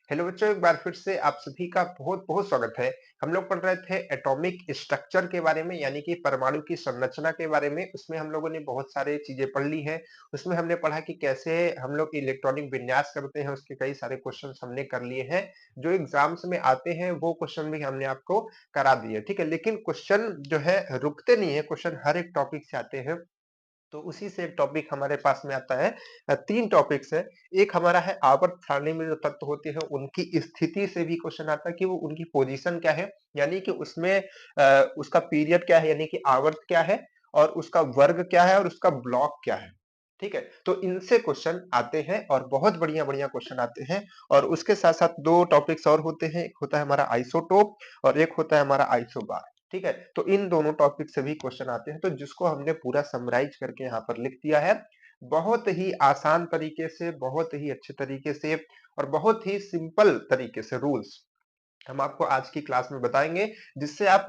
Hello बच्चों, एक बार फिर से आप सभी का बहुत-बहुत स्वागत है। हम लोग पढ़ रहे थे एटॉमिक स्ट्रक्चर के बारे में, यानी कि परमाणु की संरचना के बारे में। उसमें हम लोगों ने बहुत सारी चीजें पढ़ ली हैं। उसमें हमने पढ़ा कि कैसे हम लोग इलेक्ट्रॉनिक विन्यास करते हैं, उसके कई सारे क्वेश्चंस हमने कर लिए हैं। जो एग्जाम्स में आते हैं वो क्वेश्चन भी हमने आपको करा दिए, ठीक है। लेकिन क्वेश्चन जो है रुकते नहीं है, क्वेश्चन हर एक टॉपिक से आते हैं। तो उसी से एक टॉपिक हमारे पास में आता है। 3 टॉपिक्स है। एक हमारा है आवर्त सारणी में जो तत्व होते हैं उनकी स्थिति से भी क्वेश्चन आता है कि वो उनकी पोजीशन क्या है, यानी कि उसमें उसका पीरियड क्या है, यानी कि आवर्त क्या है, और उसका वर्ग क्या है, और उसका ब्लॉक क्या है। ठीक है, तो इनसे क्वेश्चन आते हैं और बहुत बढ़िया-बढ़िया क्वेश्चन आते हैं। और उसके साथ-साथ 2 टॉपिक्स और होते हैं। एक होता है हमारा आइसोटोप और एक होता है हमारा आइसोबार। ठीक है, तो इन दोनों टॉपिक से भी क्वेश्चन आते हैं, तो जिसको हमने पूरा समराइज करके यहाँ पर लिख दिया है। बहुत ही आसान तरीके से, बहुत ही अच्छे तरीके से और बहुत ही सिंपल तरीके से रूल्स हम आपको आज की क्लास में बताएंगे, जिससे आप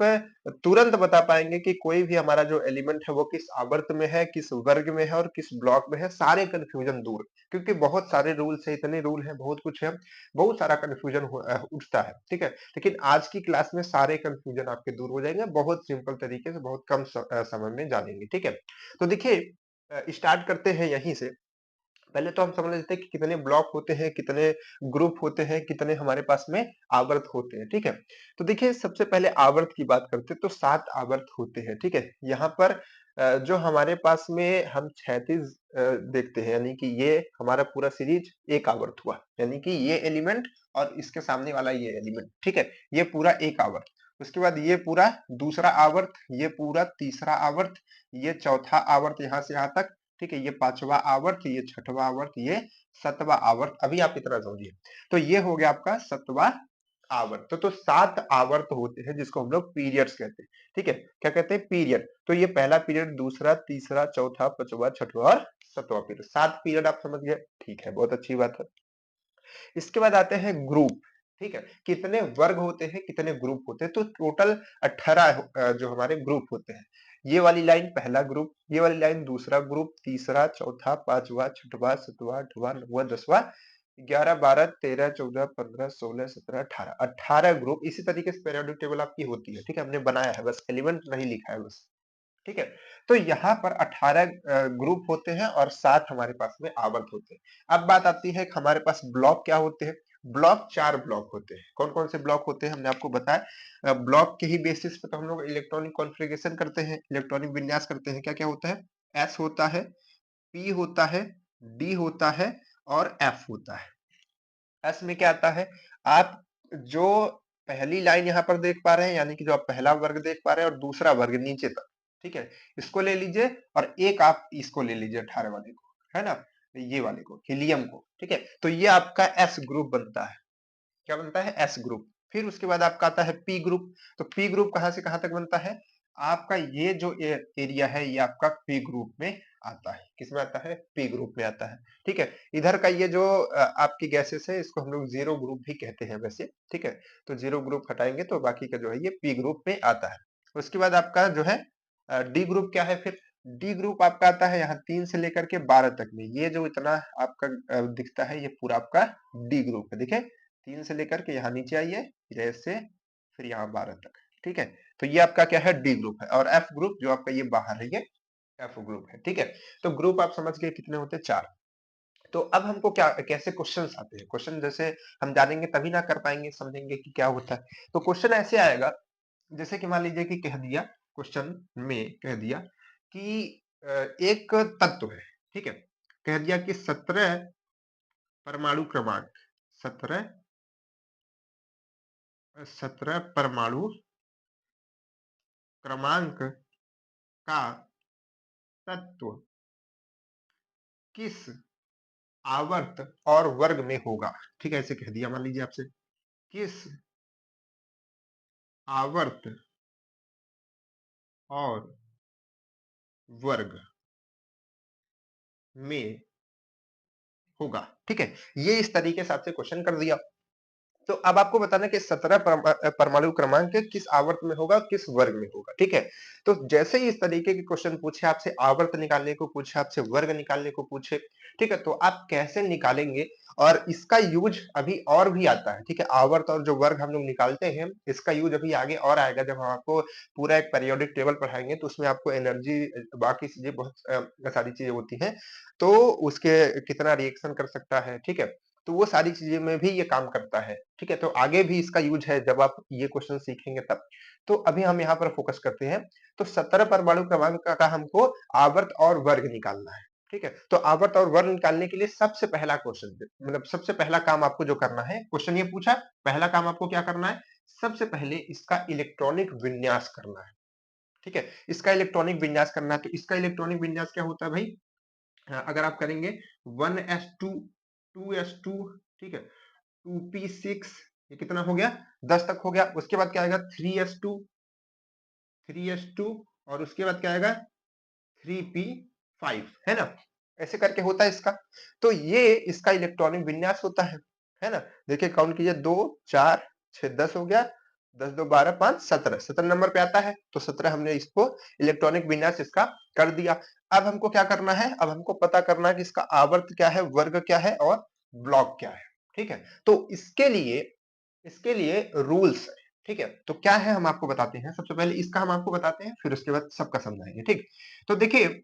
तुरंत बता पाएंगे कि कोई भी हमारा जो एलिमेंट है वो किस आवर्त में है, किस वर्ग में है और किस ब्लॉक में है। सारे कंफ्यूजन दूर, क्योंकि बहुत सारे रूल्स है, इतने रूल है, बहुत कुछ है, बहुत सारा कंफ्यूजन उठता है। ठीक है, लेकिन आज की क्लास में सारे कंफ्यूजन आपके दूर हो जाएंगे, बहुत सिंपल तरीके से, बहुत कम समय में जानेंगे। ठीक है, तो देखिए स्टार्ट करते हैं यहीं से। पहले तो हम समझ लेते हैं कि कितने ब्लॉक होते हैं, कितने ग्रुप होते हैं, कितने हमारे पास में आवर्त होते हैं। ठीक है, तो देखिए सबसे पहले आवर्त की बात करते हैं तो 7 आवर्त होते हैं। ठीक है, यहाँ पर जो हमारे पास में हम क्षैतिज देखते हैं, यानी कि ये हमारा पूरा सीरीज एक आवर्त हुआ, यानी कि ये एलिमेंट और इसके सामने वाला ये एलिमेंट। ठीक है, ये पूरा एक आवर्त। उसके बाद ये पूरा दूसरा आवर्त, ये पूरा तीसरा आवर्त, ये चौथा आवर्त यहाँ से यहाँ तक। ठीक है, ये पांचवा आवर्त, ये छठवां आवर्त, ये सतवां आवर्त। अभी आप इतना समझिए, तो ये हो गया आपका सतवां आवर्त। तो 7 आवर्त होते हैं, जिसको हम लोग पीरियड्स कहते हैं। ठीक है, क्या कहते हैं? पीरियड। तो ये पहला पीरियड, दूसरा, तीसरा, चौथा, पांचवा, छठवां और सतवां पीरियड। 7 पीरियड आप समझ गए। ठीक है, बहुत अच्छी बात है। इसके बाद आते हैं ग्रुप। ठीक है, कितने वर्ग होते हैं, कितने ग्रुप होते हैं? तो टोटल 18 जो हमारे ग्रुप होते हैं। ये वाली लाइन पहला ग्रुप, ये वाली लाइन दूसरा ग्रुप, तीसरा, चौथा, पांचवा, छठवां, सातवां, आठवां, नौवां, 10वां, 11, 12, 13, 14, 15, 16, 17, 18, 18 ग्रुप। इसी तरीके से पीरियोडिक टेबल आपकी होती है। ठीक है, हमने बनाया है, बस एलिमेंट नहीं लिखा है बस। ठीक है, तो यहाँ पर 18 ग्रुप होते हैं और 7 हमारे पास में आवर्त होते हैं। अब बात आती है कि हमारे पास ब्लॉक क्या होते हैं। ब्लॉक 4 ब्लॉक होते हैं। कौन कौन से ब्लॉक होते हैं हमने आपको बताया। ब्लॉक के ही बेसिस पे तो हम लोग इलेक्ट्रॉनिक कॉन्फ़िगरेशन करते हैं, इलेक्ट्रॉनिक विन्यास करते हैं। क्या क्या होता है? एस होता है, पी होता है, डी होता है और एफ होता है। एस में क्या आता है? आप जो पहली लाइन यहाँ पर देख पा रहे हैं, यानी कि जो आप पहला वर्ग देख पा रहे हैं और दूसरा वर्ग नीचे तक। ठीक है, इसको ले लीजिए और एक आप इसको ले लीजिए 18 वाले को, है ना, ये वाले को, हीलियम को। ठीक है, तो ये आपका एस ग्रुप बनता है। क्या बनता है? S group. फिर उसके बाद आपका आता है पी ग्रुप। तो पी ग्रुप कहां से कहां तक बनता है? आपका ये जो एरिया है ये आपका पी ग्रुप में आता है। किसमें आता है? पी ग्रुप में आता है। ठीक है, इधर का ये जो आपकी गैसेस है इसको हम लोग जीरो ग्रुप भी कहते हैं वैसे। ठीक है, तो जीरो ग्रुप हटाएंगे तो बाकी का जो है ये पी ग्रुप में आता है। उसके बाद आपका जो है डी ग्रुप क्या है फिर? डी ग्रुप आपका आता है यहाँ 3 से लेकर के 12 तक में। ये जो इतना आपका दिखता है ये पूरा आपका डी ग्रुप है। देखिए, 3 से लेकर के यहाँ नीचे आइए, फिर ऐसे, फिर यहाँ 12 तक। ठीक है, तो ये आपका क्या है? डी ग्रुप है। और एफ ग्रुप जो आपका ये बाहर है, ये एफ ग्रुप है। ठीक है, तो ग्रुप आप समझ गए कितने होते हैं? 4। तो अब हमको क्या, कैसे क्वेश्चंस आते हैं? क्वेश्चन जैसे हम जानेंगे तभी ना कर पाएंगे, समझेंगे कि क्या होता है। तो क्वेश्चन ऐसे आएगा, जैसे कि मान लीजिए कि कह दिया, क्वेश्चन में कह दिया कि एक तत्व है। ठीक है, कह दिया कि 17 परमाणु क्रमांक, 17 17 परमाणु क्रमांक का तत्व किस आवर्त और वर्ग में होगा। ठीक है, ऐसे कह दिया मान लीजिए आपसे, किस आवर्त और वर्ग में होगा। ठीक है, ये इस तरीके से आपसे क्वेश्चन कर दिया। तो अब आपको बताना है कि 17 परमाणु क्रमांक किस आवर्त में होगा, किस वर्ग में होगा, ठीक है? तो जैसे ही इस तरीके के क्वेश्चन पूछे आपसे, आवर्त निकालने को पूछे आपसे, वर्ग निकालने को पूछे, ठीक है? तो आप कैसे निकालेंगे और इसका यूज़ अभी और भी आता है, ठीक है? आवर्त और जो वर्ग हम लोग निकालते हैं, इसका यूज़ अभी आगे और आएगा जब हम आपको पूरा एक पीरियोडिक टेबल पढ़ाएँगे तो उसमें आपको एनर्जी बाकी चीज़ें बहुत सारी चीज़ें होती हैं, तो उसके कितना रिएक्शन कर सकता है, ठीक है? तो वो सारी चीज़ें में भी ये काम करता है, ठीक है? तो आगे भी इसका यूज़ है जब आप ये क्वेश्चन सीखेंगे तब। तो अभी हम यहाँ पर फ़ोकस करते हैं। तो 17 परमाणु क्रमांक का हमको आवर्त और वर्ग निकालना है, ठीक है? तो आवर्त और वर्ग निकालने के लिए सबसे पहला क्वेश्चन मतलब सबसे पहला काम आपको जो करना है, क्वेश्चन ये पूछा, पहला काम आपको क्या करना है? सबसे पहले इसका इलेक्ट्रॉनिक विन्यास करना है, ठीक है? इसका इलेक्ट्रॉनिक विन्यास करना है, तो इसका इलेक्ट्रॉनिक विन्यास क्या होता है भाई? अगर आप करेंगे 1s2 2s2 ठीक है 2p6 ये कितना हो गया 10 तक हो गया उसके बाद क्या आएगा 3s2 और उसके बाद क्या आएगा 3p5 है ना ऐसे करके होता है इसका तो ये इसका इलेक्ट्रॉनिक विन्यास होता है ना देखिए काउंट कीजिए 2 4 6 10 हो गया 10 2 12 5 17 नंबर पे आता है तो 17 हमने इसको इलेक्ट्रॉनिक विन्यास इसका कर दिया अब हमको क्या करना है अब हमको पता करना है कि इसका आवर्त क्या है वर्ग क्या है और ब्लॉक क्या है ठीक है तो इसके लिए रूल्स है ठीक है तो क्या है हम आपको बताते हैं सबसे पहले इसका हम आपको बताते हैं फिर उसके बाद सबका समझाएंगे ठीक तो देखिए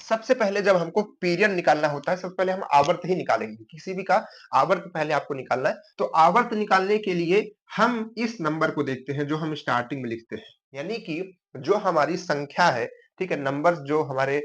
सबसे पहले जब हमको पीरियड निकालना होता है सबसे पहले हम आवर्त ही निकालेंगे किसी भी का आवर्त पहले आपको निकालना है तो आवर्त निकालने के लिए हम इस नंबर को देखते हैं जो हम स्टार्टिंग में लिखते हैं यानी कि जो हमारी संख्या है ठीक है नंबर्स जो हमारे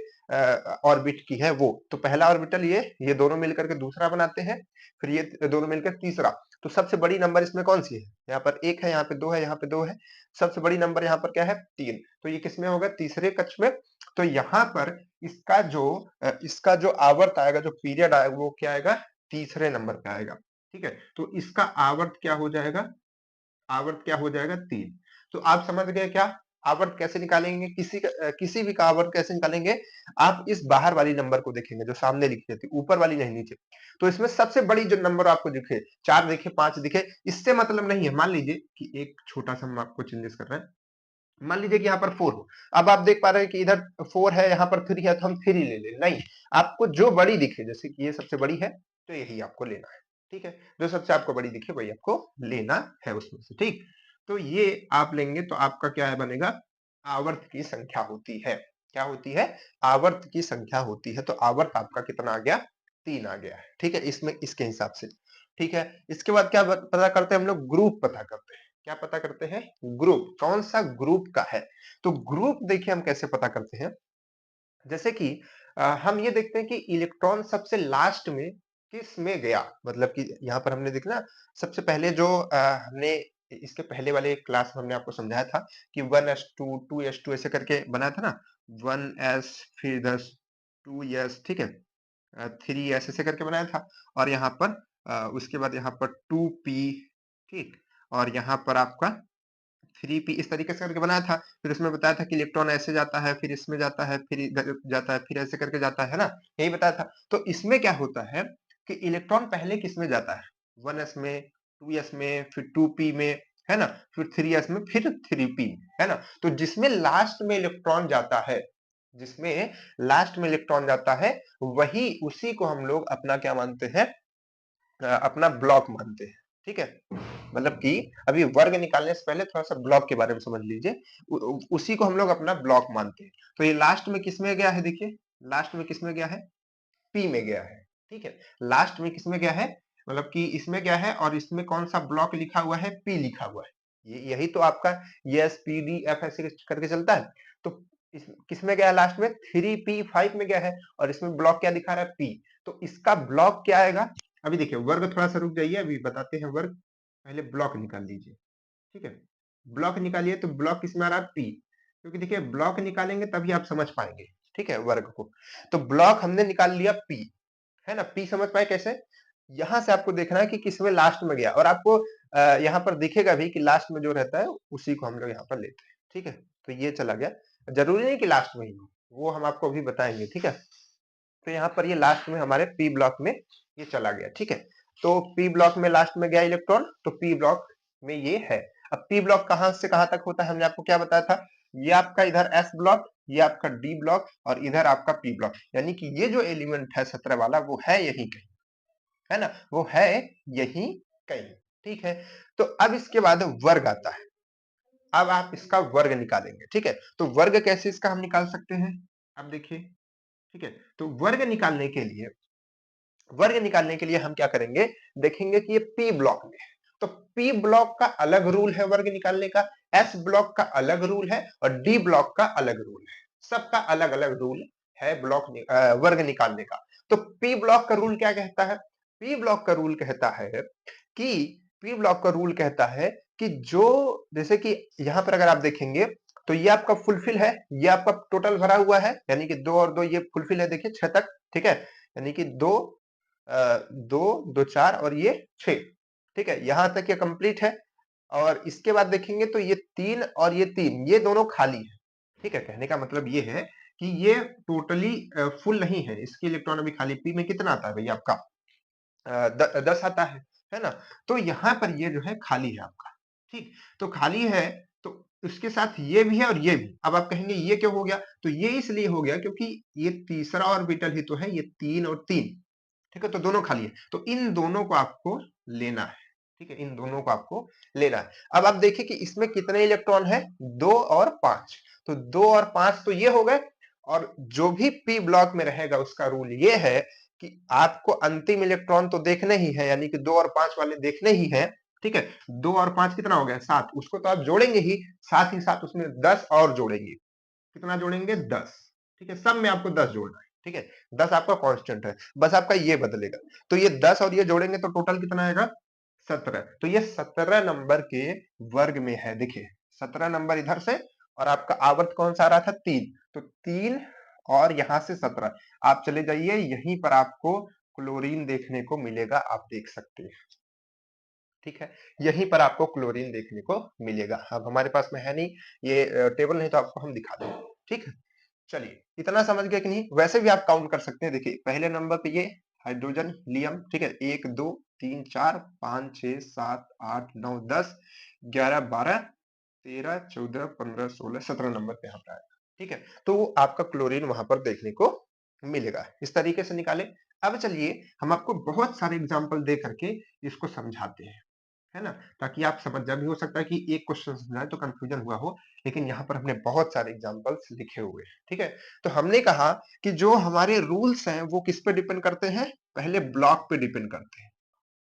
ऑर्बिट की है वो तो पहला ऑर्बिटल ये दोनों मिलकर के दूसरा बनाते हैं फिर ये दोनों मिलकर तीसरा तो सबसे बड़ी नंबर इसमें कौन सी है यहाँ पर एक है यहाँ पे दो है यहाँ पे दो है सबसे बड़ी नंबर यहाँ पर क्या है 3 तो ये किसमें होगा तीसरे कक्ष में तो यहाँ पर इसका जो आवर्त आएगा जो पीरियड आएगा वो क्या आएगा तीसरे नंबर पे आएगा ठीक है तो इसका आवर्त क्या हो जाएगा आवर्त क्या हो जाएगा 3 तो आप समझ गए क्या आवर्त कैसे निकालेंगे किसी भी का आवर्त कैसे निकालेंगे आप इस बाहर वाली नंबर को देखेंगे जो सामने लिखी रहती है ऊपर वाली नहीं नीचे तो इसमें सबसे बड़ी जो नंबर आपको दिखे 4 दिखे 5 दिखे इससे मतलब नहीं है मान लीजिए कि एक छोटा सा हम आपको चेंजेस कर रहे हैं मान लीजिए कि यहाँ पर 4 हो अब आप देख पा रहे हैं कि इधर 4 है यहाँ पर 3 है तो हम 3 ले लें नहीं आपको जो बड़ी दिखे जैसे कि ये सबसे बड़ी है तो यही आपको लेना है ठीक है जो सबसे आपको बड़ी दिखे वही आपको लेना है उसमें से ठीक तो ये आप लेंगे तो आपका क्या है बनेगा आवर्त की संख्या होती है क्या होती है आवर्त की संख्या होती है तो आवर्त आपका कितना आ गया 3 आ गया है ठीक है इसमें इसके हिसाब से ठीक है इसके बाद क्या पता करते हैं हम लोग ग्रुप पता करते हैं क्या पता करते हैं ग्रुप कौन सा ग्रुप का है तो ग्रुप देखिए हम कैसे पता करते हैं जैसे कि हम ये देखते हैं कि इलेक्ट्रॉन सबसे लास्ट में किस में गया मतलब कि यहाँ पर हमने देखना सबसे पहले जो हमने इसके पहले वाले क्लास में हमने आपको समझाया था कि 1s2 2s2 ऐसे करके बनाया था ना 1s फिर 2s ठीक है 3s ऐसे करके बनाया था और यहाँ पर उसके बाद यहाँ पर 2p ठीक और यहाँ पर आपका 3p इस तरीके से करके बनाया था फिर उसमें बताया था कि इलेक्ट्रॉन ऐसे जाता है फिर इसमें जाता है फिर इधर जाता है फिर ऐसे करके जाता है ना यही बताया था तो इसमें क्या होता है कि इलेक्ट्रॉन पहले किस में जाता है 1s में 2s में फिर 2p में है ना फिर 3s में फिर 3p है ना तो जिसमें लास्ट में इलेक्ट्रॉन जाता है जिसमें लास्ट में इलेक्ट्रॉन जाता है वही उसी को हम लोग अपना क्या मानते हैं अपना ब्लॉक मानते हैं ठीक है मतलब कि अभी वर्ग निकालने से पहले थोड़ा सा ब्लॉक के बारे में समझ लीजिए उसी को हम लोग अपना ब्लॉक मानते हैं तो ये लास्ट में किसमें गया है देखिए लास्ट में किसमें गया है पी में गया है ठीक है लास्ट में किसमें गया है मतलब कि इसमें गया है और इसमें कौन सा ब्लॉक लिखा हुआ है पी लिखा हुआ है यही तो आपका एस पी डी एफ ऐसे करके चलता है तो किसमें गया लास्ट में 3p5 में गया है और इसमें ब्लॉक क्या दिखा रहा है पी तो इसका ब्लॉक क्या आएगा अभी देखिए वर्ग थोड़ा सा रुक जाइए अभी बताते हैं वर्ग पहले ब्लॉक निकाल लीजिए ठीक है ब्लॉक निकालिए तो ब्लॉक किसमें आ रहा है पी क्योंकि देखिए ब्लॉक निकालेंगे तभी आप समझ पाएंगे ठीक है वर्ग को तो ब्लॉक हमने निकाल लिया पी है ना पी समझ पाए कैसे यहां से आपको देखना है कि किसमें लास्ट में गया और आपको यहाँ पर दिखेगा भी कि लास्ट में जो रहता है उसी को हम लोग यहाँ पर लेते हैं ठीक है तो ये चला गया जरूरी नहीं कि लास्ट में ही हो वो हम आपको अभी बताएंगे ठीक है तो यहाँ पर ये लास्ट में हमारे पी ब्लॉक में ये चला गया ठीक है तो पी ब्लॉक में लास्ट में गया इलेक्ट्रॉन, तो पी ब्लॉक में ये है। अब पी ब्लॉक कहां से कहां तक होता है, हमने आपको क्या बताया था, ये आपका इधर एस ब्लॉक, ये आपका डी ब्लॉक और इधर आपका पी ब्लॉक, यानी कि ये जो एलिमेंट है 17 वाला वो है यहीं कहीं, है ना, वो है यहीं कहीं। ठीक है, तो अब इसके बाद वर्ग आता है। अब आप इसका वर्ग निकालेंगे। ठीक है, तो वर्ग कैसे इसका हम निकाल सकते हैं, अब देखिए। ठीक है, तो वर्ग निकालने के लिए हम क्या करेंगे, देखेंगे कि ये पी ब्लॉक में है, तो पी ब्लॉक का अलग रूल है वर्ग निकालने का, एस ब्लॉक का अलग रूल है और डी ब्लॉक का अलग रूल है, सबका अलग अलग रूल है वर्ग निकालने का। तो पी ब्लॉक का रूल क्या कहता है, पी ब्लॉक का रूल कहता है कि पी ब्लॉक का रूल कहता है कि जो, जैसे कि यहां पर अगर आप देखेंगे तो ये आपका फुलफिल है, ये आपका टोटल भरा हुआ है, यानी कि 2 और 2 ये फुलफिल है, देखिए 6 तक। ठीक है, यानी कि 2 2 2 4 और ये 6। ठीक है, यहां तक ये कंप्लीट है। और इसके बाद देखेंगे तो ये 3 और ये 3 ये दोनों खाली है। ठीक है, कहने का मतलब ये है कि ये टोटली फुल नहीं है, इसकी इलेक्ट्रॉन अभी खाली। पी में कितना आता है भैया आपका, 10 आता है ना, तो यहाँ पर ये जो है खाली है आपका। ठीक, तो खाली है, तो उसके साथ ये भी है और ये भी। अब आप कहेंगे ये क्यों हो गया, तो ये इसलिए हो गया क्योंकि ये तीसरा ऑर्बिटल ही तो है, ये 3 और 3। ठीक है, तो दोनों खाली है, तो इन दोनों को आपको लेना है। ठीक है, इन दोनों को आपको लेना है। अब आप देखिए कि इसमें कितने इलेक्ट्रॉन है, 2 और 5, तो 2 और 5 तो ये हो गए। और जो भी पी ब्लॉक में रहेगा उसका रूल ये है कि आपको अंतिम इलेक्ट्रॉन तो देखने ही है, यानी कि 2 और 5 वाले देखने ही है। ठीक है, 2 और 5 कितना हो गया, 7, उसको तो आप जोड़ेंगे ही, साथ ही साथ उसमें 10 और जोड़ेंगे। कितना जोड़ेंगे, 10। ठीक है, सब में आपको 10 जोड़ना है। ठीक है, 10 आपका कांस्टेंट है, बस आपका ये बदलेगा। तो ये 10 और ये जोड़ेंगे तो टोटल कितना आएगा, 17। तो ये 17 नंबर के वर्ग में है। देखिए 17 नंबर इधर से, और आपका आवर्त कौन सा आ रहा था, 3, तो 3 और यहां से 17। आप चले जाइए, यहीं पर आपको क्लोरीन देखने को मिलेगा, आप देख सकते हैं। ठीक है, यहीं पर आपको क्लोरीन देखने को मिलेगा। अब हमारे पास में है नहीं ये टेबल, नहीं तो आपको हम दिखा देंगे। ठीक है, चलिए इतना समझ गए कि नहीं। वैसे भी आप काउंट कर सकते हैं, देखिए पहले नंबर पे ये हाइड्रोजन लियम। ठीक है, 1 2 3 4 5 6 7 8 9 10 11 12 13 14 15 16 17 नंबर पे यहाँ पे आएगा। ठीक है, तो वो आपका क्लोरीन वहां पर देखने को मिलेगा। इस तरीके से निकाले। अब चलिए हम आपको बहुत सारे एग्जाम्पल दे करके इसको समझाते हैं, है ना, ताकि आप समझ जाए। भी हो सकता है कि एक क्वेश्चन समझाए तो कंफ्यूजन हुआ हो, लेकिन यहाँ पर हमने बहुत सारे एग्जांपल्स लिखे हुए हैं। ठीक है, तो हमने कहा कि जो हमारे रूल्स हैं वो किस पे डिपेंड करते हैं, पहले ब्लॉक पे डिपेंड करते हैं।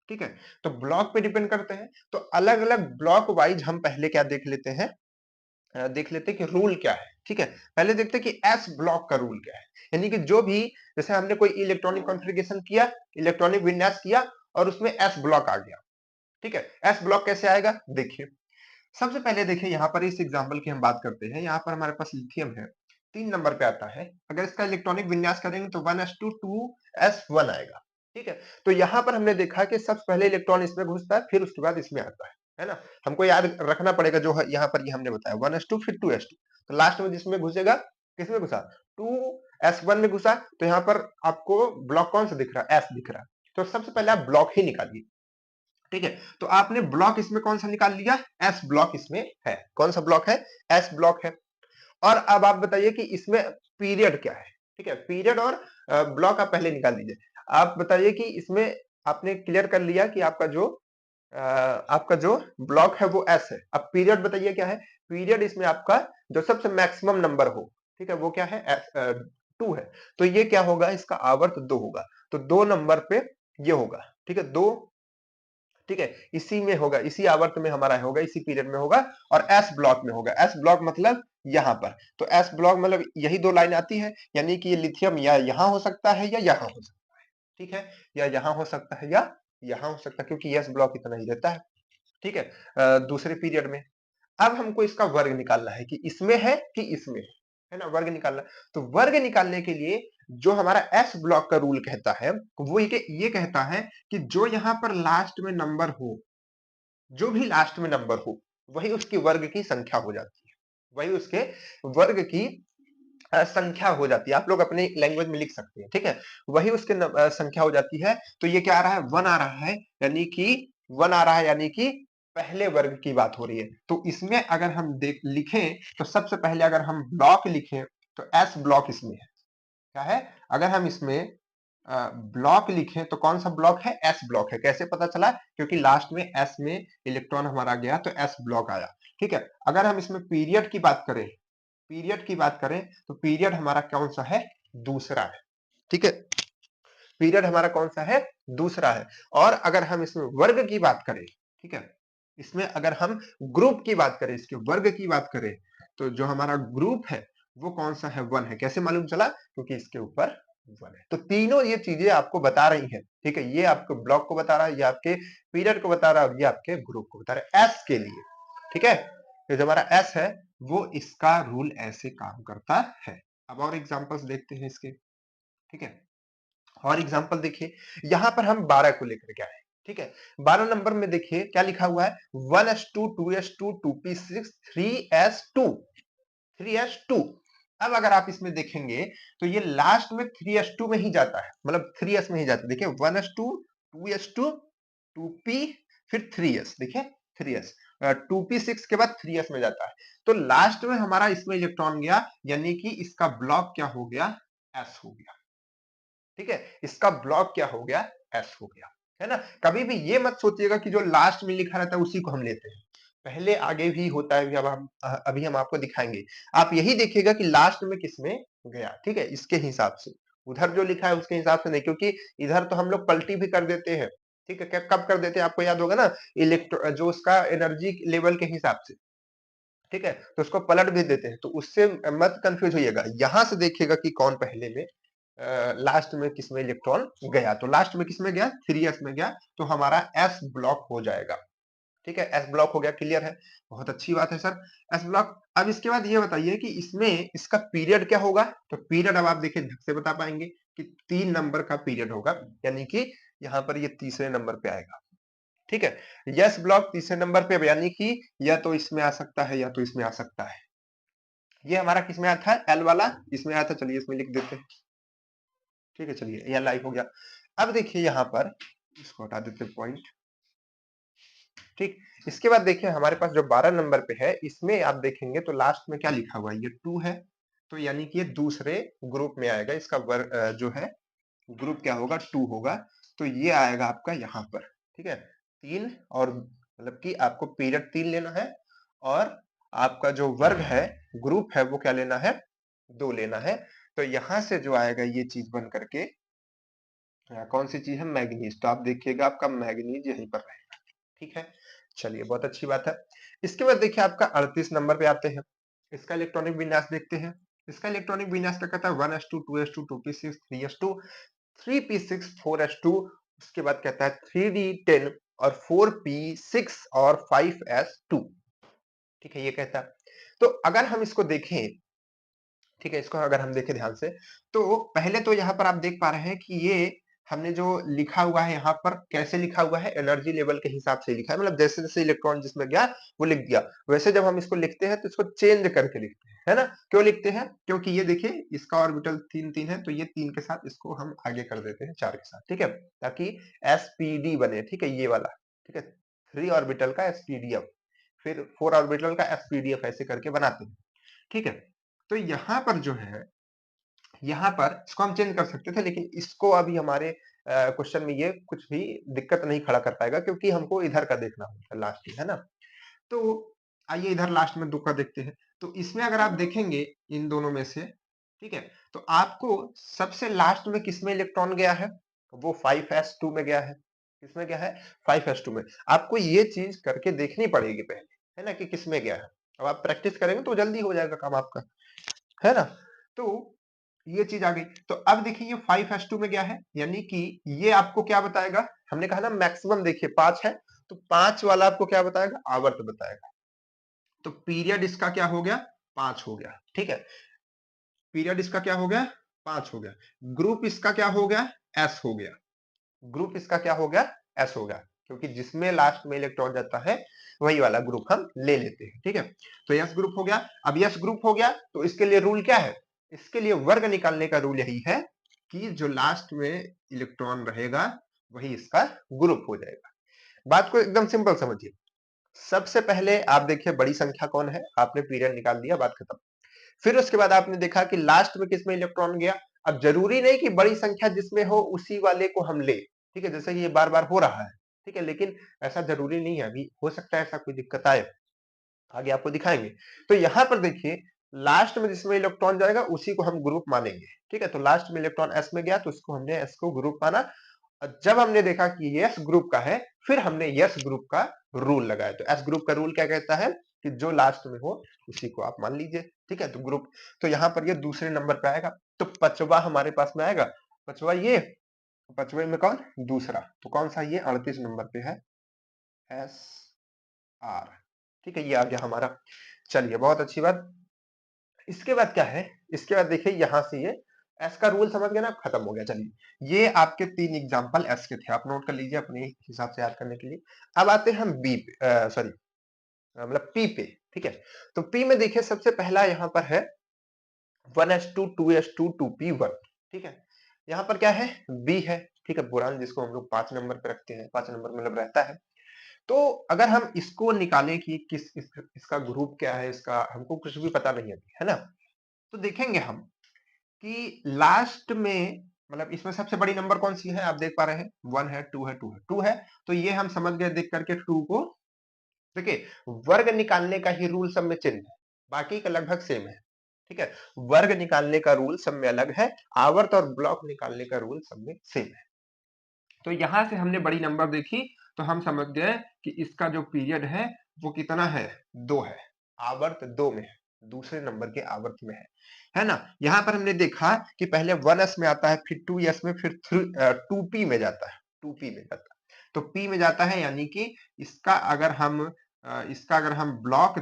ठीक है, तो ब्लॉक पे डिपेंड करते हैं, तो अलग अलग ब्लॉक वाइज हम पहले क्या देख लेते हैं, देख लेते हैं कि रूल क्या है। ठीक है, पहले देखते हैं कि एस ब्लॉक का रूल क्या है, यानी कि जो भी, जैसे हमने कोई इलेक्ट्रॉनिक कॉन्फ़िगरेशन किया, इलेक्ट्रॉनिक विन्यास किया और उसमें एस ब्लॉक आ गया। ठीक है, एस ब्लॉक कैसे आएगा, देखिए सबसे पहले देखिए यहाँ पर इस एग्जांपल की हम बात करते हैं। यहाँ पर हमारे पास लिथियम है, 3 नंबर पे आता है। अगर इसका इलेक्ट्रॉनिक विन्यास करेंगे तो 1s2 2s1 आएगा। ठीक है, तो यहाँ पर हमने देखा कि सबसे पहले इलेक्ट्रॉन इसमें घुसता है, फिर उसके बाद इसमें आता है ना। हमको याद रखना पड़ेगा जो यहाँ पर ये हमने बताया 1s2 फिर 2s2, तो लास्ट में जिसमें घुसेगा, किसमें घुसा, 2s1 में घुसा, तो यहाँ पर आपको ब्लॉक कौन सा दिख रहा है, एस दिख रहा है। तो सबसे पहले आप ब्लॉक ही निकालिए। ठीक है, तो आपने ब्लॉक इसमें कौन सा निकाल लिया, एस ब्लॉक इसमें है। कौन सा ब्लॉक है, एस ब्लॉक है। और अब आप बताइए कि इसमें पीरियड क्या है। ठीक है, पीरियड और ब्लॉक आप पहले निकाल दीजिए। आप बताइए कि इसमें आपने क्लियर कर लिया कि आपका जो ब्लॉक है वो एस है। अब पीरियड बताइए क्या है, पीरियड इसमें आपका जो सबसे मैक्सिमम नंबर हो, ठीक है, वो क्या है, 2 है। तो ये क्या होगा, इसका आवर्त 2 होगा, तो 2 नंबर पे ये होगा। ठीक है, 2, ठीक है, इसी में होगा, इसी आवर्त में हमारा होगा, इसी पीरियड में होगा। और एस ब्लॉक में होगा, एस ब्लॉक मतलब यहां पर, तो एस ब्लॉक मतलब यही 2 लाइन आती है, यानी कि ये लिथियम या यहां हो सकता है या यहां हो सकता है। ठीक है, या यहां हो सकता है या यहां हो सकता है, क्योंकि एस ब्लॉक इतना ही रहता है। ठीक है, दूसरे पीरियड में। अब हमको इसका वर्ग निकालना है कि इसमें है कि इसमें है ना, वर्ग निकालना। तो वर्ग निकालने के लिए जो हमारा एस ब्लॉक का रूल कहता है वो ये कहता है कि जो यहां पर लास्ट में नंबर हो, जो भी लास्ट में नंबर हो, वही उसकी वर्ग की संख्या हो जाती है, वही उसके वर्ग की संख्या हो जाती है, आप लोग अपनी लैंग्वेज में लिख सकते हैं, ठीक है। वही उसके संख्या हो जाती है। तो ये क्या आ रहा है, वन आ रहा है, यानी कि वन आ रहा है, यानी कि पहले वर्ग की बात हो रही है। तो इसमें अगर हम देख लिखें तो सबसे पहले अगर हम ब्लॉक लिखें तो एस ब्लॉक इसमें है। क्या है, अगर हम इसमें ब्लॉक लिखें तो कौन सा ब्लॉक है, एस ब्लॉक है। कैसे पता चला, क्योंकि लास्ट में एस में इलेक्ट्रॉन हमारा गया तो एस ब्लॉक आया, ठीक है। अगर हम इसमें पीरियड की बात करें, पीरियड की बात करें तो पीरियड हमारा कौन सा है, दूसरा है, ठीक है। पीरियड हमारा कौन सा है, दूसरा है। और अगर हम इसमें वर्ग की बात करें, ठीक है, इसमें अगर हम ग्रुप की बात करें, इसके वर्ग की बात करें, तो जो हमारा ग्रुप है वो कौन सा है, वन है। कैसे मालूम चला, क्योंकि इसके ऊपर वन है। तो तीनों ये चीजें आपको बता रही हैं, ठीक है। ये आपको ब्लॉक को बता रहा है, ये आपके पीरियड को बता रहा है, और ये आपके ग्रुप को बता रहा है, एस के लिए, ठीक है। तो जो हमारा एस है वो इसका रूल ऐसे काम करता है। अब और एग्जांपल्स देखते हैं इसके, ठीक है। और एग्जांपल देखिए, यहां पर हम 12 को लेकर के आए, ठीक है। 12 नंबर में देखिए क्या लिखा हुआ है, 1s2 2s2 2p6 3s2 3s2। अब अगर आप इसमें देखेंगे तो ये लास्ट में 3s2 में ही जाता है, मतलब 3s में ही जाता है। देखिए 1s2 2s2 2p फिर 3s, देखिए 3s, 2p6 के बाद 3s में जाता है। तो लास्ट में हमारा इसमें इलेक्ट्रॉन गया, यानी कि इसका ब्लॉक क्या हो गया, s हो गया, ठीक है। इसका ब्लॉक क्या हो गया, एस हो गया, है ना। कभी भी ये मत सोचिएगा कि जो लास्ट में लिखा रहता है उसी को हम लेते हैं, पहले आगे भी होता है। अभी हम आपको दिखाएंगे। आप यही देखिएगा कि लास्ट में किसमें गया, ठीक है, इसके हिसाब से। उधर जो लिखा है उसके हिसाब से नहीं, क्योंकि इधर तो हम लोग पलटी भी कर देते हैं, ठीक है। कब कर देते हैं आपको याद होगा ना, इलेक्ट्रो जो उसका एनर्जी लेवल के हिसाब से, ठीक है, तो उसको पलट भी देते हैं। तो उससे मत कंफ्यूज होइएगा, यहां से देखिएगा कि कौन पहले में लास्ट में किसमें इलेक्ट्रॉन गया। तो लास्ट में किसमें गया, 3s में गया, तो हमारा एस ब्लॉक हो जाएगा, ठीक है। एस ब्लॉक हो गया, क्लियर है, बहुत अच्छी बात है सर, एस ब्लॉक। अब इसके बाद ये बताइए कि इसमें इसका पीरियड क्या होगा। तो पीरियड अब आप देखिए ढंग से बता पाएंगे कि 3 नंबर का पीरियड होगा, यानी कि यहाँ पर ये तीसरे नंबर पे आएगा, ठीक है। यस ब्लॉक तीसरे नंबर पे, यानी कि या तो इसमें आ सकता है या तो इसमें आ सकता है। ये हमारा किसमें आया था, एल वाला इसमें आया था, चलिए इसमें लिख देते हैं, ठीक है। चलिए यह लाइव हो गया। अब देखिए यहाँ पर इसको हटा देते पॉइंट, ठीक। इसके बाद देखिए हमारे पास जो 12 नंबर पे है, इसमें आप देखेंगे तो लास्ट में क्या लिखा हुआ है, ये 2 है। तो यानी कि ये दूसरे ग्रुप में आएगा, इसका जो है ग्रुप क्या होगा, 2 होगा। तो ये आएगा आपका यहाँ पर, ठीक है। 3 और मतलब कि आपको पीरियड 3 लेना है, और आपका जो वर्ग है, ग्रुप है, वो क्या लेना है, 2 लेना है। तो यहां से जो आएगा ये चीज बन करके कौन सी चीज है, मैग्नीज। तो आप देखिएगा आपका मैग्नीज यहीं पर रहेगा, ठीक है। चलिए बहुत अच्छी बात है। इसके बाद देखिए आपका 38 नंबर पे आते हैं, इसका इलेक्ट्रॉनिक विन्यास देखते हैं। इसका इलेक्ट्रॉनिक विन्यास क्या कहता है, 1s2 2s2 2p6 3s2 3p6 4s2, उसके बाद कहता है 3d10 और 4p6 और 5s2, ठीक है, ये कहता है। तो अगर हम इसको देखें, ठीक है, इसको अगर हम देखें ध्यान से, तो पहले तो यहाँ पर आप देख पा रहे हैं कि ये हमने जो लिखा हुआ है यहाँ पर, कैसे लिखा हुआ है, एनर्जी लेवल के हिसाब से लिखा है, मतलब जैसे जैसे इलेक्ट्रॉन जिसमें गया वो लिख दिया। वैसे जब हम इसको लिखते हैं तो इसको चेंज करके लिखते हैं, है ना। क्यों लिखते हैं, क्योंकि ये देखिए इसका ऑर्बिटल 3 3 है, तो ये 3 के साथ इसको हम आगे कर देते हैं 4 के साथ, ठीक है, ताकि एसपीडी बने, ठीक है, ये वाला, ठीक है। 3 ऑर्बिटल का एसपीडीएफ, फिर 4 ऑर्बिटल का एसपीडीएफ, ऐसे करके बनाते हैं, ठीक है। तो यहाँ पर जो है, यहाँ पर इसको हम चेंज कर सकते थे, लेकिन इसको अभी हमारे क्वेश्चन में ये कुछ भी दिक्कत नहीं खड़ा कर पाएगा, क्योंकि हमको इधर का देखना होता है लास्ट में, है ना। तो आइए इधर लास्ट में 2 का देखते हैं। तो इसमें अगर आप देखेंगे इन दोनों में से, ठीक है, तो आपको सबसे लास्ट में किसमें इलेक्ट्रॉन गया है, वो 5s2 में गया है। किसमें गया है, 5s2 में। आपको ये चीज करके देखनी पड़ेगी पहले, है ना, कि किसमें गया है। अब आप प्रैक्टिस करेंगे तो जल्दी हो जाएगा काम आपका, है ना। तो ये चीज आ गई। तो अब देखिए ये 5s2 में गया है, यानी कि ये आपको क्या बताएगा, हमने कहा ना मैक्सिमम देखिए 5 है, तो 5 वाला आपको क्या बताएगा, आवर्त बताएगा। तो पीरियड इसका क्या हो गया, 5 हो गया, ठीक है। पीरियड इसका क्या हो गया, 5 हो गया। ग्रुप इसका क्या हो गया, एस हो गया। ग्रुप इसका क्या हो गया, एस हो गया, क्योंकि जिसमें लास्ट में इलेक्ट्रॉन जाता है वही वाला ग्रुप हम ले लेते हैं, ठीक है। तो यस ग्रुप हो गया। अब यस ग्रुप हो गया तो इसके लिए रूल क्या है, इसके लिए वर्ग निकालने का रूल यही है कि जो लास्ट में इलेक्ट्रॉन रहेगा वही इसका ग्रुप हो जाएगा। बात को एकदम सिंपल समझिए। सबसे पहले आप देखिए बड़ी संख्या कौन है, आपने पीरियड निकाल दिया, बात खत्म। फिर उसके बाद आपने देखा कि लास्ट में किसमें इलेक्ट्रॉन गया। अब जरूरी नहीं कि बड़ी संख्या जिसमें हो उसी वाले को हम ले, ठीक है, जैसे कि ये बार बार हो रहा है, ठीक है, लेकिन ऐसा जरूरी नहीं है, अभी हो सकता है ऐसा कोई दिक्कत आए, आगे आपको दिखाएंगे। तो यहां पर देखिए लास्ट में जिसमें इलेक्ट्रॉन जाएगा उसी को हम ग्रुप मानेंगे, ठीक है। तो लास्ट में इलेक्ट्रॉन एस में गया तो उसको हमने एस को ग्रुप माना, और जब हमने देखा कि यस ग्रुप का है फिर हमने यस ग्रुप का रूल लगाया। तो एस ग्रुप का रूल क्या कहता है कि जो लास्ट में हो उसी को आप मान लीजिए, ठीक है। तो ग्रुप, तो यहाँ पर ये दूसरे नंबर पे आएगा, तो पचवा हमारे पास में आएगा, पचवा ये, पचवे में कौन, दूसरा, तो कौन सा, ये 38 नंबर पे है, एस आर, ठीक है, ये आ गया हमारा। चलिए बहुत अच्छी बात। इसके बाद क्या है, इसके बाद देखिए यहां से ये एस का रूल समझ गए ना, खत्म हो गया। चलिए ये आपके 3 एग्जांपल एस के थे, आप नोट कर लीजिए अपने हिसाब से याद करने के लिए। अब आते हैं हम बी पे, सॉरी मतलब पी पे, ठीक है। तो पी में देखिए सबसे पहला यहाँ पर है 1s2 2s2 2p1, ठीक है। यहाँ पर क्या है, बी है, ठीक है, बोरान जिसको हम लोग 5 नंबर पे रखते हैं, 5 नंबर मतलब रहता है। तो अगर हम इसको निकालें कि इसका ग्रुप क्या है, इसका हमको कुछ भी पता नहीं है ना, तो देखेंगे हम कि लास्ट में मतलब इसमें सबसे बड़ी नंबर कौन सी है, आप देख पा रहे हैं 1 है, 2 है, 2 है, 2 है, तो ये हम समझ गए देख करके 2 को। देखिए वर्ग निकालने का ही रूल सब में चेंज है, बाकी का लगभग सेम है, ठीक है। वर्ग निकालने का रूल सब में अलग है, आवर्त और ब्लॉक निकालने का रूल सब में सेम है। तो यहां से हमने बड़ी नंबर देखी तो हम समझ गए कि इसका जो पीरियड है वो कितना है, 2 है, आवर्त 2 में है, दूसरे नंबर के आवर्त में है ना। यहाँ पर हमने देखा कि पहले 1s में आता है, फिर 2s में, फिर 2p में जाता है, 2p में जाता है, तो p में जाता है, यानी कि इसका अगर हम ब्लॉक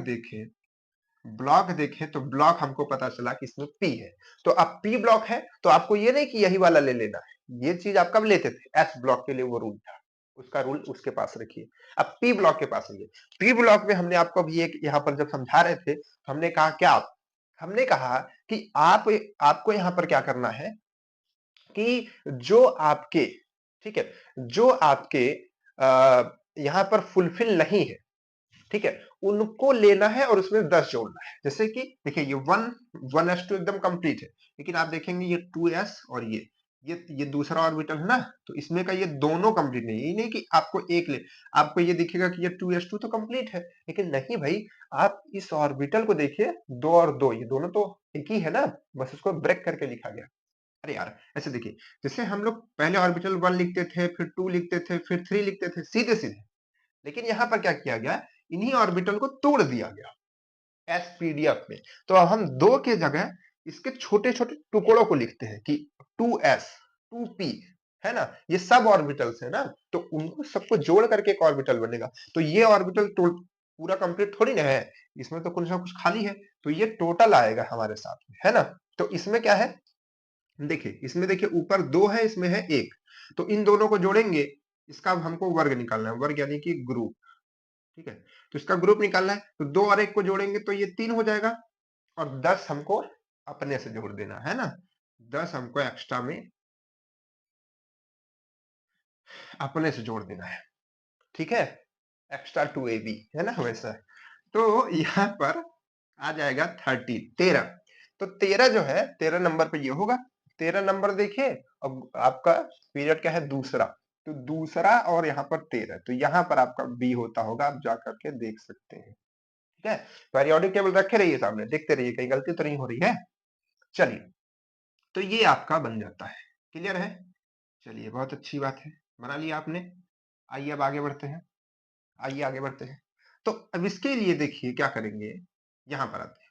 देखें तो ब्लॉक हमको पता चला कि इसमें पी है। तो अब पी ब्लॉक है तो आपको ये नहीं कि यही वाला ले लेना है, ये चीज आप कब लेते थे, एस ब्लॉक के लिए वो रूल था, उसका रूल उसके पास रखिए। अब पी ब्लॉक के पास आइए। पी ब्लॉक में हमने आपको अभी एक यहाँ पर जब समझा रहे थे हमने कहा क्या, हमने कहा कि आपको यहाँ पर क्या करना है कि जो आपके, ठीक है, जो आपके यहाँ पर फुलफिल नहीं है, ठीक है, उनको लेना है और उसमें 10 जोड़ना है। जैसे कि देखिए ये 1s2 एकदम कंप्लीट है, लेकिन आप देखेंगे ये 2s और ये दूसरा ऑर्बिटल है ना, तो इसमें का ये दोनों कंप्लीट नहीं है, ये नहीं कि आपको एक ले, आपको ये दिखेगा कि ये 2s2 तो कंप्लीट है, लेकिन नहीं भाई, आप इस ऑर्बिटल को देखिए, 2 और 2 ये दोनों तो एक ही है ना, बस उसको ब्रेक करके लिखा गया। अरे यार ऐसे देखिए, जैसे हम लोग पहले ऑर्बिटल 1 लिखते थे, फिर 2 लिखते थे, फिर 3 लिखते थे, सीधे सीधे, लेकिन यहां पर क्या किया गया, इन्हीं ऑर्बिटल को तोड़ दिया गया एसपीडीएफ में। तो अब हम 2 के जगह इसके छोटे छोटे टुकड़ों को लिखते हैं कि 2s 2p, है ना, ये सब ऑर्बिटल्स है ना, तो उनको सबको जोड़ करके एक ऑर्बिटल बनेगा। तो ये ऑर्बिटल पूरा कंप्लीट थोड़ी ना है, इसमें तो कुछ ना कुछ खाली है, तो ये टोटल आएगा हमारे साथ में, है ना। तो इसमें क्या है, देखिए इसमें देखिए ऊपर 2 है, इसमें है 1, तो इन दोनों को जोड़ेंगे, इसका अब हमको वर्ग निकालना है, वर्ग यानी कि ग्रुप, ठीक है। तो इसका ग्रुप निकालना है, तो 2 और 1 को जोड़ेंगे तो ये 3 हो जाएगा, और 10 हमको अपने से जोड़ देना है ना, 10 हमको एक्स्ट्रा में अपने से जोड़ देना है, ठीक है, एक्स्ट्रा 2ab है ना वैसा। तो यहाँ पर आ जाएगा 13, तो 13 जो है 13 नंबर पे ये होगा, 13 नंबर देखिए। अब आपका पीरियड क्या है, दूसरा, तो दूसरा और यहाँ पर 13, तो यहाँ पर आपका बी होता होगा, आप जा करके देख सकते हैं, ठीक है। पीरियोडिक टेबल रखे रहिए सामने, देखते रहिए कहीं गलती तो नहीं हो रही है। चलिए तो ये आपका बन जाता है, क्लियर है। चलिए बहुत अच्छी बात है, बना लिया आपने। आइए अब आगे बढ़ते हैं, आइए आगे बढ़ते हैं। तो अब इसके लिए देखिए क्या करेंगे, यहाँ पर आते हैं।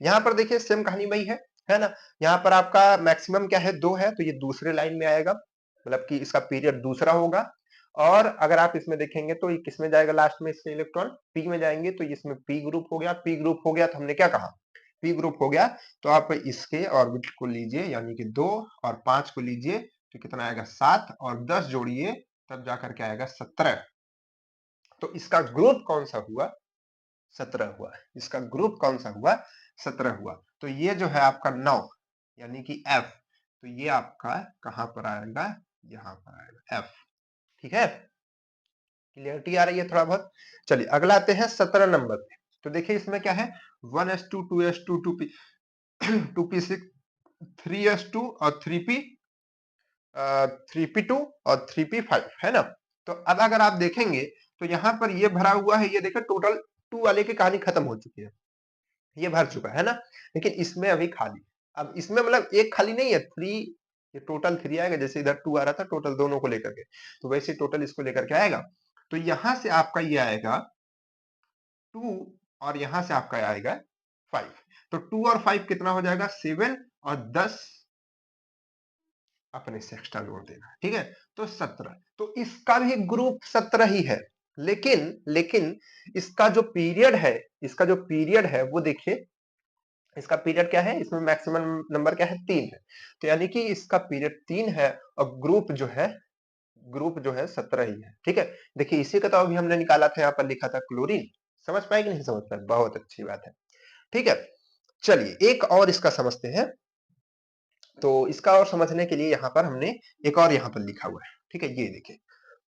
यहाँ पर देखिए सेम कहानी वही है ना। यहाँ पर आपका मैक्सिमम क्या है, 2 है, तो ये दूसरे लाइन में आएगा, मतलब कि इसका पीरियड दूसरा होगा। और अगर आप इसमें देखेंगे तो ये किसमें जाएगा, लास्ट में इसके इलेक्ट्रॉन पी में जाएंगे, तो इसमें पी ग्रुप हो गया, पी ग्रुप हो गया तो हमने क्या कहा, पी ग्रुप हो गया, तो आप इसके ऑर्बिटल को लीजिए, यानी कि 2 और 5 को लीजिए, तो कितना आएगा 7, और 10 जोड़िए तब जाकर के आएगा 17। तो इसका ग्रुप कौन सा हुआ, 17 हुआ, इसका ग्रुप कौन सा हुआ, 17 हुआ। तो ये जो है आपका 9, यानी कि F, तो ये आपका कहां पर आएगा, यहां पर आएगा F। ठीक है, क्लियरिटी आ रही है थोड़ा बहुत। चलिए अगला आते हैं 17 नंबर पे। तो देखिए इसमें क्या है, 1s2 2s2 2p 2p6 3s2 और 3p2 और 3p5 है ना। तो अब अगर आप देखेंगे तो यहाँ पर ये भरा हुआ है, ये देखिए टोटल 2 वाले की कहानी खत्म हो चुकी है, ये भर चुका है ना। लेकिन इसमें अभी खाली, अब इसमें मतलब एक खाली नहीं है, 3, ये टोटल 3 आएगा, जैसे इधर 2 आ रहा था टोटल दोनों को लेकर के, तो वैसे टोटल इसको लेकर के आएगा। तो यहां से आपका ये आएगा 2 और यहां से आपका आएगा 5। तो 2 और 5 कितना हो जाएगा, 7 और 10 अपने से एक्स्ट्रा जोड़ देना। ठीक है, तो 17। तो इसका भी ग्रुप 17 ही है, लेकिन इसका जो पीरियड है, इसका जो पीरियड है वो देखिए, इसका पीरियड क्या है, इसमें मैक्सिमम नंबर क्या है, 3 है। तो यानी कि इसका पीरियड 3 है और ग्रुप जो है 17 ही है। ठीक है, देखिए इसी का तो अभी हमने निकाला था, यहाँ पर लिखा था क्लोरीन। समझ पाए कि नहीं समझ पाए, बहुत अच्छी बात है। ठीक है, चलिए एक और इसका समझते हैं। तो इसका और समझने के लिए यहाँ पर हमने एक और यहाँ पर लिखा हुआ है। ठीक है, ये देखिए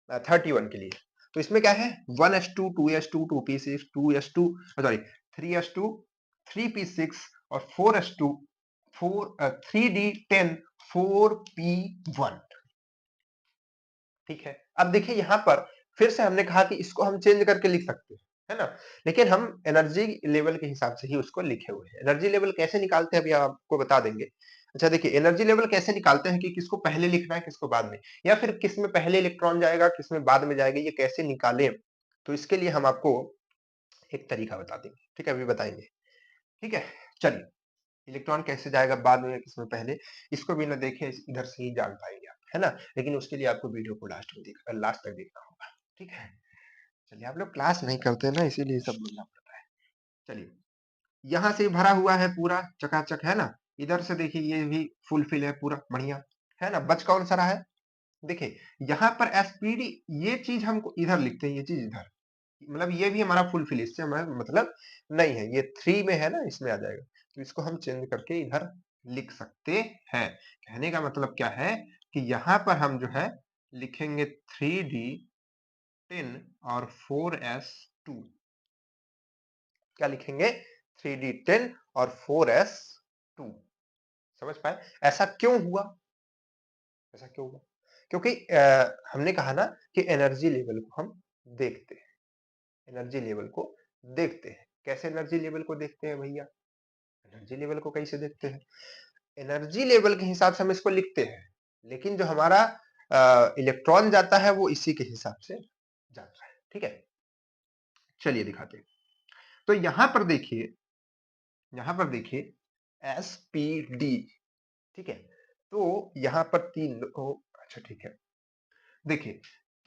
31 के लिए। तो इसमें क्या है, 1s2 2s2 2p6 2s2 sorry 3s2 3p6 और 4s2 3d10 4p1। ठीक है, अब देखिए यहाँ पर फिर से हमने कहा कि इसको हम चेंज करके लिख सकते हैं, है ना। लेकिन हम एनर्जी लेवल के हिसाब से ही उसको लिखे हुए हैं। एनर्जी लेवल कैसे निकालते हैं अभी आपको बता देंगे। अच्छा देखिए, एनर्जी लेवल कैसे निकालते हैं कि किसको पहले लिखना है किसको बाद में, या फिर किस में पहले इलेक्ट्रॉन जाएगा किस में बाद में जाएगा, ये कैसे निकालें। तो इसके लिए हम आपको एक तरीका बता देंगे। ठीक है, अभी बताएंगे। ठीक है, चलिए इलेक्ट्रॉन कैसे जाएगा बाद में किसमें पहले, इसको बिना देखे इधर से ही जान पाएंगे आप, है ना। लेकिन उसके लिए आपको वीडियो को लास्ट तक देखना होगा। ठीक है, चलिए आप लोग क्लास नहीं करते ना, इसीलिए सब बोलना पड़ता है। चलिए यहाँ से भरा हुआ है पूरा चकाचक, है ना। इधर से देखिए ये भी फुलफिल है पूरा बढ़िया, है ना। बच कौन सा रहा है, देखिए यहाँ पर एसपीडी, ये चीज हमको इधर लिखते हैं, ये चीज इधर, मतलब ये भी हमारा फुलफिल, इससे हमारा मतलब नहीं है, ये 3 में है ना, इसमें आ जाएगा। तो इसको हम चेंज करके इधर लिख सकते हैं। कहने का मतलब क्या है कि यहाँ पर हम जो है लिखेंगे 3d10 और 4s2। क्या लिखेंगे, 3d10 और 4s2। समझ पाए ऐसा क्यों हुआ, ऐसा क्यों हुआ, क्योंकि हमने कहा ना कि एनर्जी लेवल को हम देखते हैं, एनर्जी लेवल को देखते हैं। कैसे एनर्जी लेवल को देखते हैं भैया, एनर्जी लेवल को कैसे देखते हैं, एनर्जी लेवल के हिसाब से हम इसको लिखते हैं, लेकिन जो हमारा इलेक्ट्रॉन जाता है वो इसी के हिसाब से जाता है। ठीक है, चलिए दिखाते हैं। तो यहां पर देखिए एसपीडी। ठीक है, तो यहां पर 3, अच्छा ठीक है, देखिए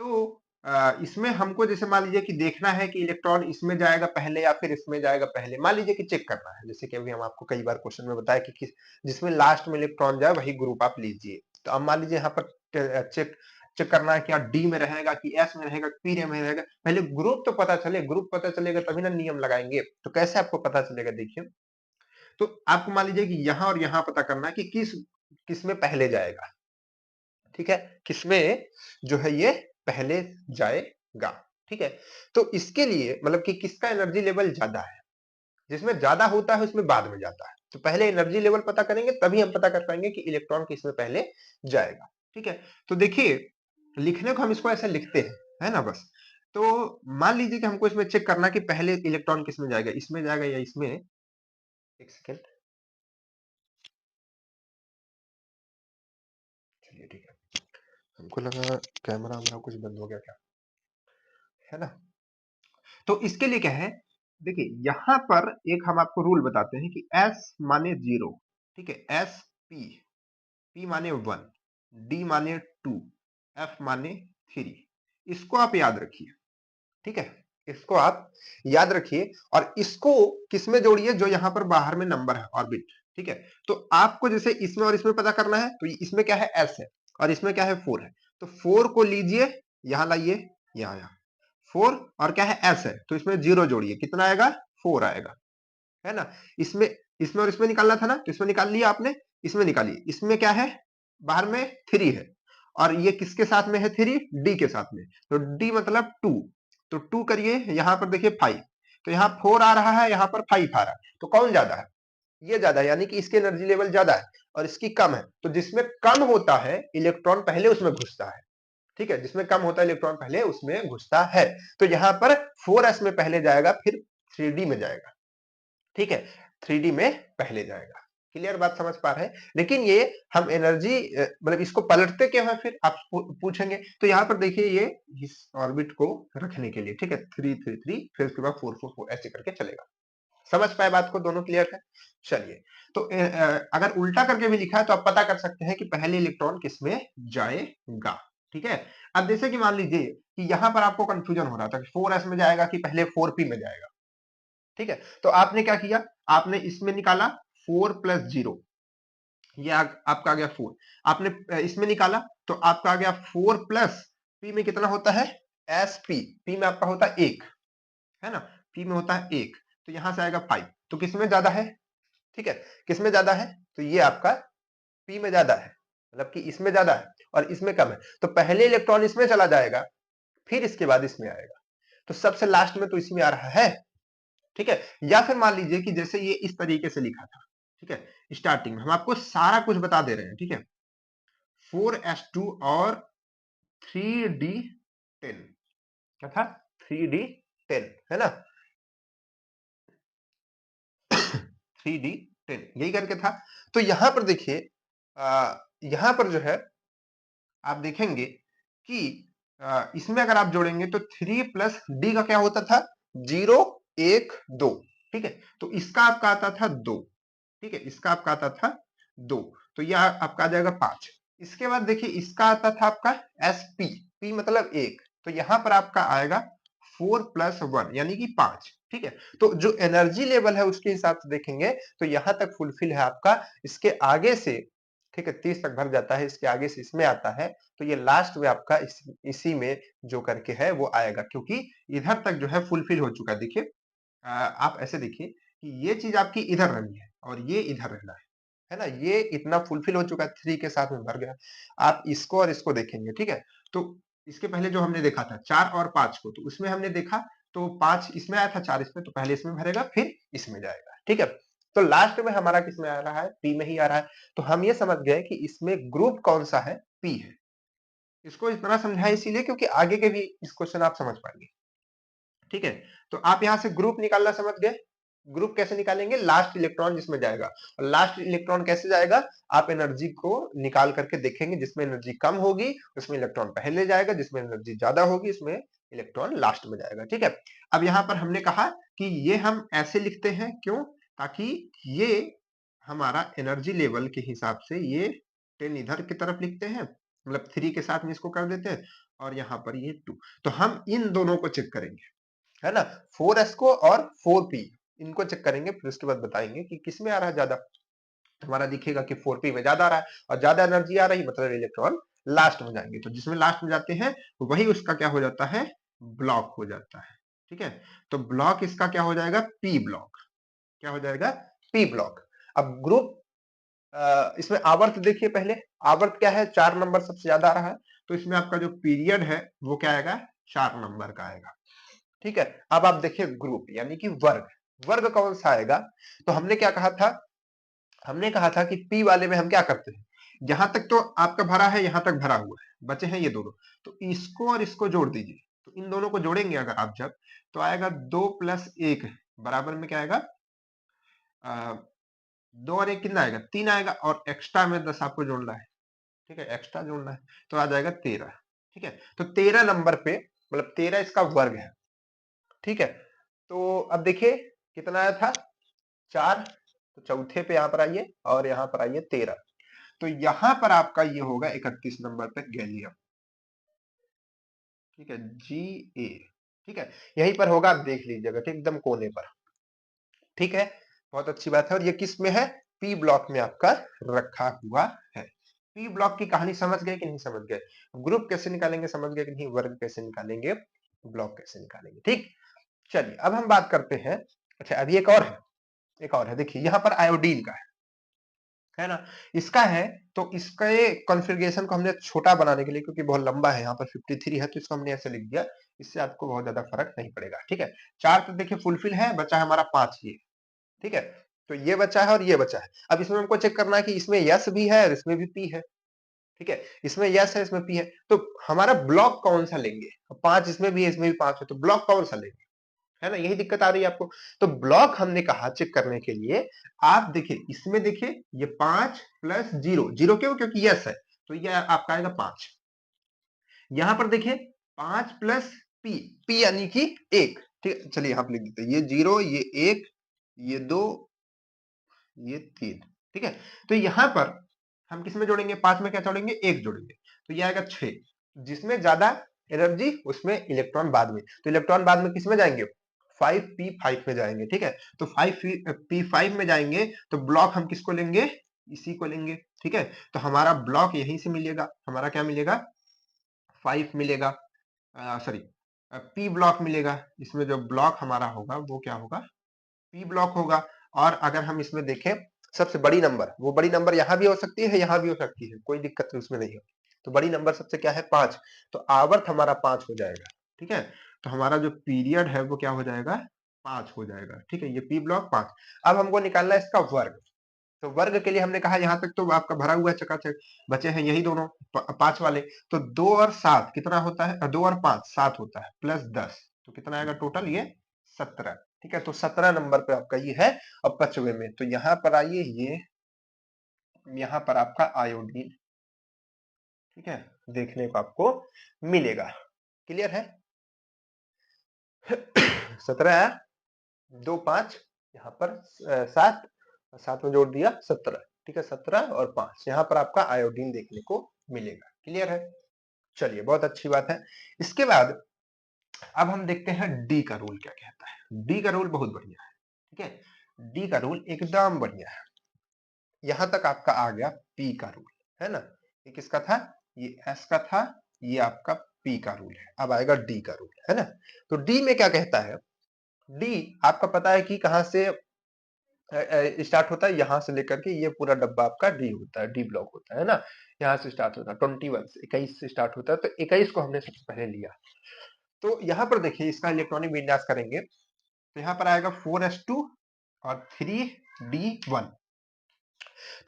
तो इसमें हमको जैसे मान लीजिए कि देखना है कि इलेक्ट्रॉन इसमें जाएगा पहले या फिर इसमें जाएगा पहले, मान लीजिए कि चेक करना है, जैसे कि अभी हम आपको कई बार क्वेश्चन में बताया कि जिसमें लास्ट में इलेक्ट्रॉन जाए वही ग्रुप आप लीजिए। तो अब मान लीजिए यहाँ पर चेक चेक करना है कि डी में रहेगा कि एस में रहेगा पी में रहेगा, पहले ग्रुप तो पता चले, ग्रुप पता चलेगा तभी ना नियम लगाएंगे। तो कैसे आपको पता चलेगा, देखिए तो आपको मान लीजिए कि यहाँ और यहाँ पता करना है कि किस में पहले जाएगा। ठीक है, किसमें जो है ये पहले जाएगा। ठीक है, तो इसके लिए मतलब कि किसका एनर्जी लेवल ज्यादा है, जिसमें ज्यादा होता है उसमें बाद में जाता है। तो पहले एनर्जी लेवल पता करेंगे तभी हम पता कर पाएंगे कि इलेक्ट्रॉन किसमें पहले जाएगा। ठीक है, तो देखिए लिखने को हम इसको ऐसे लिखते हैं, है ना बस। तो मान लीजिए कि हमको इसमें चेक करना कि पहले इलेक्ट्रॉन किसमें जाएगा, इसमें जाएगा या इसमें। एक सेकेंड, चलिए ठीक है, हमको लगा कैमरा हमारा कुछ बंद हो गया क्या, है ना। तो इसके लिए क्या है, देखिए यहां पर एक हम आपको रूल बताते हैं कि S माने 0, ठीक है, S P, P माने 1, D माने 2, F माने 3। इसको आप याद रखिए। ठीक है, इसको आप याद रखिए और इसको किसमें जोड़िए, जो यहां पर बाहर में नंबर है ऑर्बिट। ठीक है, तो आपको जैसे इसमें और इसमें पता करना है, तो इसमें क्या है, S है और इसमें क्या है, 4 है। तो 4 को लीजिए, यहां लाइए, यहां 4 और क्या है, S है, तो इसमें 0 जोड़िए, कितना आएगा, 4 आएगा, है ना। इसमें इसमें और इसमें निकालना था ना, तो इसमें निकाल लिया आपने, इसमें निकालिए। इसमें क्या है, बाहर में 3 है और ये किसके साथ में है 3, डी के साथ में, तो डी मतलब 2, तो 2 करिए, यहां पर देखिए 5, तो यहाँ 4 आ रहा है, यहाँ पर 5 आ रहा है, तो कौन ज्यादा है, ये ज्यादा है, यानी कि इसकी एनर्जी लेवल ज्यादा है और इसकी कम है। तो जिसमें कम होता है इलेक्ट्रॉन पहले उसमें घुसता है, ठीक है, जिसमें कम होता है इलेक्ट्रॉन पहले उसमें घुसता है। तो यहाँ पर 4s में पहले जाएगा, फिर 3d में जाएगा, ठीक है, 3d में पहले जाएगा। क्लियर बात समझ पा रहे हैं। लेकिन ये हम एनर्जी मतलब इसको पलटते क्यों है, फिर आप पूछेंगे, तो यहाँ पर देखिए ये इस ऑर्बिट को रखने के लिए, ठीक है, 3 3 3, फिर उसके बाद 4 4 4 ऐसे करके चलेगा। समझ पाए बात को, दोनों क्लियर है। चलिए, तो अगर उल्टा करके भी लिखा है तो आप पता कर सकते हैं कि पहले इलेक्ट्रॉन किसमें जाएगा, ठीक है। अब जैसे कि मान लीजिए कि यहां पर आपको कंफ्यूजन हो रहा था कि 4s में जाएगा कि पहले 4p में जाएगा, ठीक है, तो आपने क्या किया, आपने इसमें निकाला 4 प्लस 0, ये आपका आ गया 4, आपने इसमें निकाला तो आपका आ गया 4 प्लस p में कितना होता है, sp, p में आपका होता है 1, है ना, p में होता है 1, तो यहां से आएगा 5, तो किसमें ज्यादा है, ठीक है, किसमें ज्यादा है, तो ये आपका p में ज्यादा है, मतलब कि इसमें ज्यादा है और इसमें कम है, तो पहले इलेक्ट्रॉन इसमें चला जाएगा, फिर इसके बाद इसमें आएगा, तो सबसे लास्ट में तो इसमें आ रहा है, ठीक है। या फिर मान लीजिए कि जैसे ये इस तरीके से लिखा था, ठीक है, स्टार्टिंग में हम आपको सारा कुछ बता दे रहे हैं, ठीक है, 4s2 और 3d10, क्या था, 3d10, है ना, 3d10 यही करके था। तो यहां पर देखिए, यहां पर जो है आप देखेंगे कि इसमें अगर आप जोड़ेंगे तो 3 प्लस डी का क्या होता था, 0 1 2, ठीक है, तो इसका आपका आता था 2, ठीक है, इसका आपका आता था 2, तो यह आपका आ जाएगा 5। इसके बाद देखिए इसका आता था आपका एस पी, पी मतलब 1, तो यहां पर आपका आएगा 4 प्लस 1 यानी कि 5, ठीक है। तो जो एनर्जी लेवल है उसके हिसाब से देखेंगे तो यहां तक फुलफिल है आपका, इसके आगे से, ठीक है, 30 तक भर जाता है, इसके आगे से इसमें आता है, तो ये लास्ट में आपका इसी में जो करके है वो आएगा, क्योंकि इधर तक जो है फुलफिल हो चुका है। देखिए आप ऐसे देखिए कि ये चीज आपकी इधर रहनी है और ये इधर रहना है ना, ये इतना फुलफिल हो चुका है, 3 के साथ में भर गया। आप इसको और इसको देखेंगे, ठीक है, तो इसके पहले जो हमने देखा था 4 और 5 को, तो उसमें हमने देखा तो 5 इसमें आया था, 4 इसमें, तो पहले इसमें भरेगा फिर इसमें जाएगा, ठीक है। तो लास्ट में हमारा किसमें आ रहा है, पी में ही आ रहा है। तो हम ये समझ गए कि इसमें ग्रुप कौन सा है, पी है। इसको इतना समझाया इसीलिए क्योंकि आगे के भी इस क्वेश्चन आप समझ पाएंगे, ठीक है। तो आप यहां से ग्रुप निकालना समझ गए। ग्रुप कैसे निकालेंगे, लास्ट इलेक्ट्रॉन जिसमें जाएगा, और लास्ट इलेक्ट्रॉन कैसे जाएगा, आप एनर्जी को निकाल करके देखेंगे, जिसमें एनर्जी कम होगी उसमें इलेक्ट्रॉन पहले जाएगा, जिसमें एनर्जी ज्यादा होगी उसमें इलेक्ट्रॉन लास्ट में जाएगा, ठीक है। अब यहाँ पर हमने कहा कि ये हम ऐसे लिखते हैं, क्यों, ताकि ये हमारा एनर्जी लेवल के हिसाब से ये 10 इधर की तरफ लिखते हैं, मतलब 3 के साथ में इसको कर देते हैं, और यहाँ पर ये 2, तो हम इन दोनों को चेक करेंगे, है ना, 4s को और 4p, इनको चेक करेंगे, फिर उसके बाद बताएंगे कि किसमें आ रहा है ज्यादा। हमारा दिखेगा कि 4p में ज्यादा आ रहा है और ज्यादा एनर्जी आ रही, मतलब इलेक्ट्रॉन लास्ट में जाएंगे, तो जिसमें लास्ट में जाते हैं वही उसका क्या हो जाता है, ब्लॉक हो जाता है, ठीक है। तो ब्लॉक इसका क्या हो जाएगा, पी ब्लॉक, क्या हो जाएगा, पी ब्लॉक। अब ग्रुप इसमें आवर्त देखिए, पहले आवर्त क्या है, 4 नंबर सबसे ज्यादा आ रहा है, तो इसमें आपका जो पीरियड है वो क्या आएगा, 4 नंबर का आएगा, ठीक है। अब आप देखिए ग्रुप यानी कि वर्ग, वर्ग कौन सा आएगा, तो हमने क्या कहा था, हमने कहा था कि पी वाले में हम क्या करते हैं, जहां तक तो आपका भरा है यहां तक भरा हुआ है, बचे हैं ये दोनों, तो इसको और इसको जोड़ दीजिए, तो इन दोनों को जोड़ेंगे अगर आप जब, तो आएगा 2 प्लस 1 बराबर में क्या आएगा, 2 और 1 कितना आएगा, 3 आएगा, और एक्स्ट्रा में 10 आपको जोड़ना है, ठीक है, एक्स्ट्रा जोड़ना है, तो आ जाएगा 13, ठीक है। तो 13 नंबर पे, मतलब 13 इसका वर्ग है, ठीक है। तो अब देखिए कितना आया था, 4, तो चौथे पे यहां पर आइए और यहां पर आइए 13, तो यहां पर आपका ये होगा 31 नंबर पे गैलियम, ठीक है, Ga, ठीक है, यहीं पर होगा, आप देख लीजिएगा, ठीक, एकदम कोने पर, ठीक है, बहुत अच्छी बात है। और ये किस में है, पी ब्लॉक में आपका रखा हुआ है। पी ब्लॉक की कहानी समझ गए कि नहीं समझ गए, ग्रुप कैसे निकालेंगे समझ गए कि नहीं, वर्ग कैसे निकालेंगे, ब्लॉक कैसे निकालेंगे, ठीक। चलिए अब हम बात करते हैं, अच्छा अभी एक और है, एक और है, देखिए यहाँ पर आयोडीन का है ना, इसका है, तो इसके कॉन्फ़िगरेशन को हमने छोटा बनाने के लिए, क्योंकि बहुत लंबा है, यहाँ पर 53 है, तो इसको हमने ऐसे लिख दिया, इससे आपको बहुत ज्यादा फर्क नहीं पड़ेगा, ठीक है। 4 तो देखिए फुलफिल है, बचा है हमारा 5 ये, ठीक है। तो ये बचा है और ये बचा है। अब इसमें हमको चेक करना है कि इसमें यस भी है और इसमें भी पी है, ठीक है। इसमें यस है, इसमें पी है, तो हमारा ब्लॉक कौन सा लेंगे? 5 इसमें भी है, इसमें भी 5 है, तो ब्लॉक कौन सा लेंगे? है ना, यही दिक्कत आ रही है आपको। तो ब्लॉक हमने कहा चेक करने के लिए, आप देखिए इसमें, देखिए ये 5 प्लस 0, 0 क्यों? क्योंकि यस है, तो ये आपका आएगा 5। यहां पर देखिए 5 प्लस पी, पी यानी कि 1, ठीक है। चलिए यहाँ पे लिख देते हैं, ये 0, ये 1, ये 2, ये 3, ठीक है। तो यहां पर हम किसमें जोड़ेंगे? 5 में क्या जोड़ेंगे? 1 जोड़ेंगे, तो ये आएगा 6। जिसमें ज्यादा एनर्जी उसमें इलेक्ट्रॉन बाद में, तो इलेक्ट्रॉन बाद में किसमें जाएंगे? 5p5 में जाएंगे, ठीक है। तो 5p5 में जाएंगे, तो ब्लॉक हम किसको लेंगे? इसी को लेंगे, ठीक है। तो हमारा ब्लॉक यहीं से मिलेगा, हमारा क्या मिलेगा? 5 मिलेगा, सॉरी, पी ब्लॉक मिलेगा। इसमें जो ब्लॉक हमारा होगा वो क्या होगा? पी ब्लॉक होगा। और अगर हम इसमें देखें सबसे बड़ी नंबर, वो बड़ी नंबर यहाँ भी हो सकती है, यहाँ भी हो सकती है, कोई दिक्कत नहीं उसमें नहीं है। तो बड़ी नंबर सबसे क्या है? 5, तो आवर्त हमारा 5 हो जाएगा, ठीक है। तो हमारा जो पीरियड है वो क्या हो जाएगा? 5 हो जाएगा, ठीक है। ये पी ब्लॉक 5। अब हमको निकालना है इसका वर्ग। तो वर्ग के लिए हमने कहा यहाँ तक तो आपका भरा हुआ है चकाचक, बचे हैं यही दोनों 5 वाले। तो 2 और 7 कितना होता है? 2 और 5 7 होता है, प्लस 10, तो कितना आएगा टोटल? ये 17, ठीक है। तो 17 नंबर पे आपका ये है। अब 5वें में, तो यहाँ पर आइए, ये यहाँ पर आपका आयोडीन, ठीक है, देखने को आपको मिलेगा। क्लियर है? 17 है, 2 5, यहाँ पर 7, 7 में जोड़ दिया 17, ठीक है। 17 और 5, यहाँ पर आपका आयोडीन देखने को मिलेगा। क्लियर है? चलिए, बहुत अच्छी बात है। इसके बाद अब हम देखते हैं डी का रूल क्या कहता है। डी का रूल बहुत बढ़िया है, ठीक है। डी का रूल एकदम बढ़िया है। यहां तक आपका आ गया पी का रूल, है ना। ये किसका था? ये एस का था, ये आपका पी का रूल है। अब आएगा डी का रूल, है ना। तो डी में क्या कहता है? डी आपका पता है कि कहां से स्टार्ट होता है? यहां से लेकर के ये पूरा डब्बा आपका डी होता है, डी ब्लॉक होता है ना। यहाँ से स्टार्ट होता है 21 से, 21 से स्टार्ट होता है, तो 21 को हमने सबसे पहले लिया। तो यहाँ पर देखिए इसका इलेक्ट्रॉनिक विन्यास करेंगे, तो यहाँ पर आएगा 4s2 और 3d1।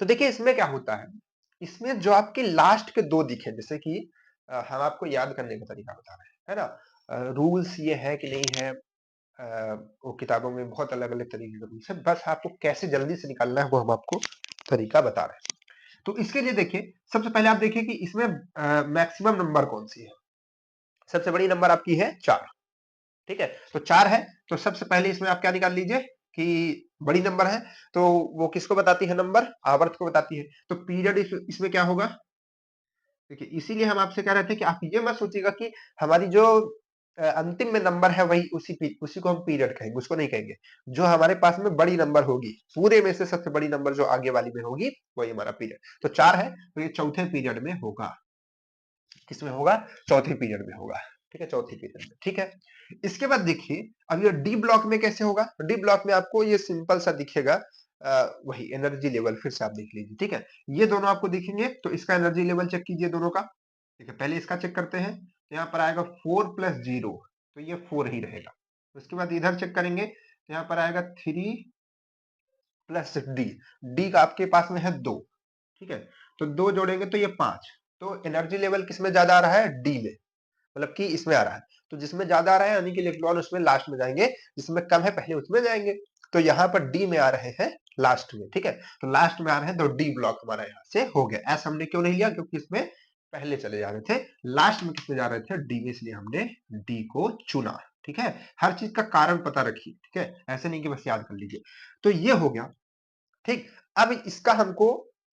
तो देखिए इसमें क्या होता है, इसमें जो आपके लास्ट के 2 दिखे, जैसे कि हम आपको याद करने का तरीका बता रहे हैं, है ना। रूल्स ये है कि नहीं है, वो किताबों में बहुत अलग-अलग तरीके के रूल्स है, बस आपको कैसे जल्दी से निकालना है वो हम आपको तरीका बता रहे हैं। तो इसके लिए देखिए, सबसे पहले आप देखिए कि इसमें मैक्सिमम नंबर कौन सी है। सबसे बड़ी नंबर आपकी है 4, ठीक है। तो 4 है, तो सबसे पहले इसमें आप क्या निकाल लीजिए कि बड़ी नंबर है, तो वो किसको बताती है? नंबर आवर्त को बताती है। तो पीरियड इसमें क्या होगा? देखिए इसीलिए हम आपसे कह रहे थे कि आप ये मत सोचिएगा कि हमारी जो अंतिम में नंबर है वही उसी को हम पीरियड कहेंगे, उसको नहीं कहेंगे। जो हमारे पास में बड़ी नंबर होगी, पूरे में से सबसे बड़ी नंबर जो आगे वाली में होगी, वही हमारा पीरियड। तो 4 है, तो ये चौथे पीरियड में होगा। किसमें होगा? चौथे पीरियड में होगा, ठीक है, चौथे पीरियड में, ठीक है। इसके बाद देखिए, अब ये डी ब्लॉक में कैसे होगा? डी ब्लॉक में आपको ये सिंपल सा दिखेगा, वही एनर्जी लेवल फिर से आप देख लीजिए, ठीक है। ये दोनों आपको दिखेंगे, तो इसका एनर्जी लेवल चेक कीजिए दोनों का, ठीक है। पहले इसका चेक करते हैं, तो यहाँ पर आएगा 4 प्लस 0, तो ये 4 ही रहेगा। उसके बाद इधर चेक करेंगे, तो यहाँ पर आएगा 3 प्लस डी, डी का आपके पास में है 2, ठीक है। तो 2 जोड़ेंगे तो ये 5। तो एनर्जी लेवल किसमें ज्यादा आ रहा है? डी में, मतलब कि इसमें आ रहा है। तो जिसमें ज्यादा आ रहा है यानी कि इलेक्ट्रॉन उसमें लास्ट में जाएंगे, जिसमें कम है पहले उसमें जाएंगे। तो यहाँ पर डी में आ रहे हैं लास्ट में, ठीक है। तो लास्ट में आ रहे हैं, तो डी ब्लॉक हमारा यहाँ से हो गया। ऐसा हमने क्यों नहीं लिया? क्योंकि इसमें पहले चले जा रहे थे, लास्ट में किसमें जा रहे थे? डी में, इसलिए हमने डी को चुना, ठीक है। हर चीज का कारण पता रखिए, ठीक है, ऐसे नहीं कि बस याद कर लीजिए। तो ये हो गया, ठीक। अब इसका हमको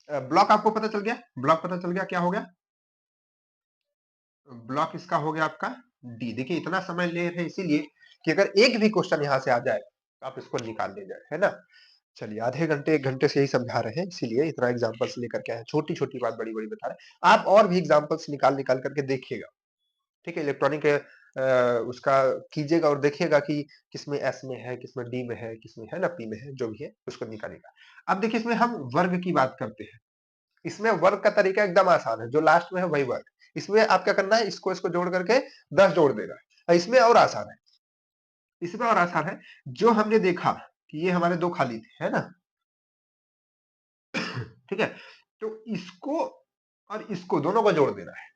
ब्लॉक आपको पता चल गया, ब्लॉक पता चल गया, क्या हो गया? ब्लॉक इसका हो गया आपका डी। देखिए इतना समय ले रहे हैं इसीलिए कि अगर एक भी क्वेश्चन यहाँ से आ जाए तो आप इसको निकाल ले जाए, है ना। चलिए आधे घंटे 1 घंटे से यही समझा रहे हैं, इसीलिए इतना एग्जांपल्स लेकर के आए हैं, छोटी छोटी बात बड़ी बड़ी बता रहे हैं। आप और भी एग्जांपल्स निकाल निकाल करके देखिएगा, ठीक है। इलेक्ट्रॉनिक उसका कीजिएगा और देखिएगा कि किसमें एस में है, किसमें डी में है, किसमें है ना पी में है, जो भी है उसको निकालिएगा। अब देखिए इसमें हम वर्ग की बात करते हैं। इसमें वर्ग का तरीका एकदम आसान है, जो लास्ट में है वही वर्ग। इसमें आप क्या करना है, इसको इसको जोड़ करके 10 जोड़ देना है। इसमें और आसान है, इसमें और आसान है, जो हमने देखा कि ये हमारे दो खाली थे, है ना, ठीक है, तो इसको और इसको दोनों को जोड़ देना है।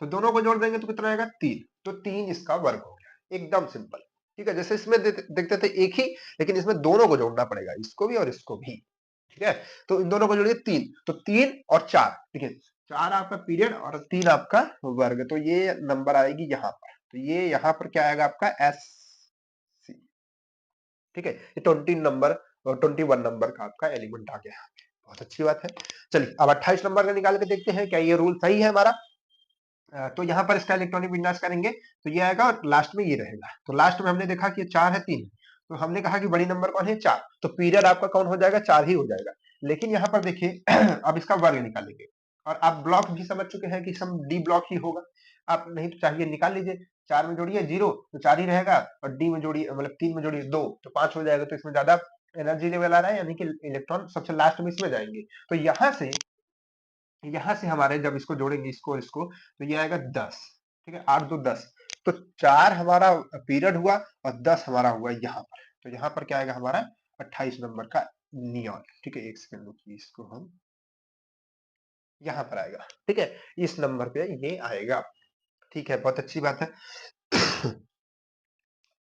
तो दोनों को जोड़ देंगे तो कितना आएगा, 3। तो 3 इसका वर्ग हो गया, एकदम सिंपल। ठीक है, जैसे इसमें देखते थे एक ही, लेकिन इसमें दोनों को जोड़ना पड़ेगा, इसको भी और इसको भी। ठीक है, तो इन दोनों को जोड़िए 3, तो 3 और 4, ठीक है, 4 आपका पीरियड और 3 आपका वर्ग, तो ये नंबर आएगी यहाँ पर। तो ये यहाँ पर क्या आएगा आपका एस सी। ठीक है, ये 20 नंबर और 21 नंबर का आपका एलिमेंट आ गया। बहुत अच्छी बात है। चलिए अब 28 नंबर का निकाल के देखते हैं क्या ये रूल सही है हमारा। तो यहाँ पर इसका इलेक्ट्रॉनिक विन्यास करेंगे तो ये आएगा और लास्ट में ये रहेगा। तो लास्ट में हमने देखा कि 4 है 3, तो हमने कहा कि बड़ी नंबर कौन है 4, तो पीरियड आपका कौन हो जाएगा, 4 ही हो जाएगा। लेकिन यहाँ पर देखिए अब इसका वर्ग निकालेंगे, और आप ब्लॉक भी समझ चुके हैं कि सम डी ब्लॉक ही होगा। आप नहीं तो चाहिए निकाल लीजिए, 4 में जोड़िए 0 तो 4 ही रहेगा, और डी में जोड़िए मतलब 3 में जोड़िए 2 तो 5 हो जाएगा। तो इसमें ज्यादा एनर्जी लेवल आ रहा है, यानी कि इलेक्ट्रॉन सबसे लास्ट में इसमें जाएंगे। तो यहाँ से हमारे जब इसको जोड़ेंगे, इसको और इसको, तो ये आएगा 10। ठीक है, 8 2 10, तो 4 हमारा पीरियड हुआ और 10 हमारा हुआ यहाँ पर। तो यहाँ पर क्या आएगा हमारा 28 नंबर का नियॉन। ठीक है, एक सेकंड रुकिए, इसको हम यहाँ पर आएगा। ठीक है, इस नंबर पे ये आएगा। ठीक है, बहुत अच्छी बात है।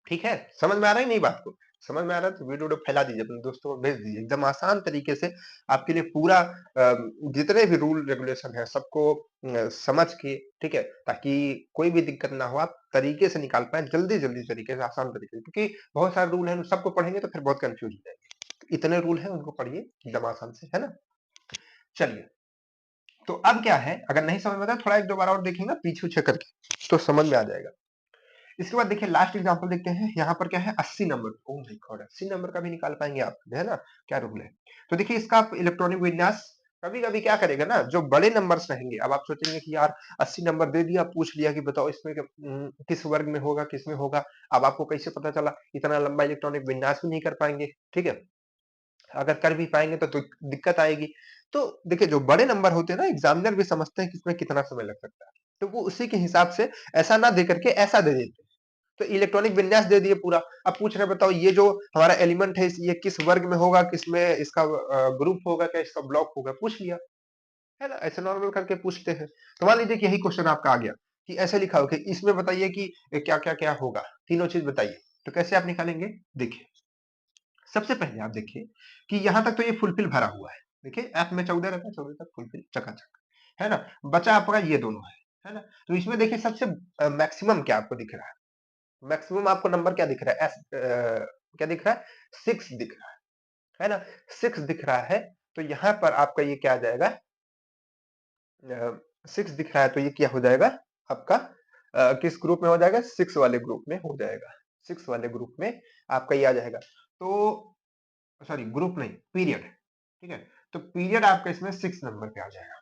ठीक है, समझ में आ रहा है नहीं बात को, समझ में आ रहा है तो वीडियो फैला दीजिए, अपने दोस्तों को भेज दीजिए। एकदम आसान तरीके से आपके लिए पूरा जितने भी रूल रेगुलेशन है सबको समझ के, ठीक है, ताकि कोई भी दिक्कत ना हो, आप तरीके से निकाल पाए, जल्दी जल्दी तरीके से, आसान तरीके से, क्योंकि बहुत सारे रूल है, सबको पढ़ेंगे तो फिर बहुत कंफ्यूज हो जाएंगे। इतने रूल है उनको पढ़िए एकदम आसान से, है ना। चलिए, तो अब क्या है, अगर नहीं समझ में आता थोड़ा एक दो बार और देखेंगे पीछे उछे करके तो समझ में आ जाएगा। इसके बाद देखिए लास्ट एग्जांपल देखते हैं। यहाँ पर क्या है 80 number. Oh my God, 80 number का भी निकाल पाएंगे आप, है ना, क्या रूल है। तो देखिए इसका आप इलेक्ट्रॉनिक विन्यास कभी कभी क्या करेगा ना, जो बड़े नंबर्स रहेंगे, अब आप सोचेंगे कि यार 80 नंबर दे दिया, पूछ लिया कि बताओ इसमें किस वर्ग में होगा, किस में होगा। अब आपको कैसे पता चला, इतना लंबा इलेक्ट्रॉनिक विन्यास भी नहीं कर पाएंगे। ठीक है, अगर कर भी पाएंगे तो दिक्कत आएगी। तो देखिए जो बड़े नंबर होते हैं ना, एग्जामिनर भी समझते हैं कि इसमें कितना समय लग सकता है, तो वो उसी के हिसाब से ऐसा ना दे करके ऐसा दे देते हैं। तो इलेक्ट्रॉनिक विन्यास दे दिए पूरा। अब पूछ रहे बताओ ये जो हमारा एलिमेंट है ये किस वर्ग में होगा, किसमें इसका ग्रुप होगा, क्या इसका ब्लॉक होगा, पूछ लिया, है ना, ऐसे नॉर्मल करके पूछते हैं। तो मान लीजिए कि यही क्वेश्चन आपका आ गया कि ऐसे लिखा हो कि इसमें बताइए कि क्या क्या क्या होगा, तीनों चीज बताइए। तो कैसे आप निकालेंगे, देखिए सबसे पहले आप देखिए कि यहाँ तक तो ये फुलफिल भरा हुआ है। देखिए एफ में 14 रहता है, 14 तक फुलफिल चकाचक, है ना। बचा आपका ये दोनों है ना। तो इसमें देखिए सबसे मैक्सिमम क्या आपको दिख रहा है, मैक्सिमम आपको नंबर क्या दिख रहा है, क्या दिख रहा है, 6 दिख रहा है ना, 6 दिख रहा है। तो यहाँ पर आपका ये क्या आ जाएगा, 6 दिख रहा है, तो ये क्या हो जाएगा आपका, किस ग्रुप में हो जाएगा, 6 वाले ग्रुप में हो जाएगा। 6 वाले ग्रुप में आपका ये आ जाएगा। तो सॉरी ग्रुप नहीं, पीरियड। ठीक है, तो पीरियड आपका इसमें 6 नंबर पे आ जाएगा,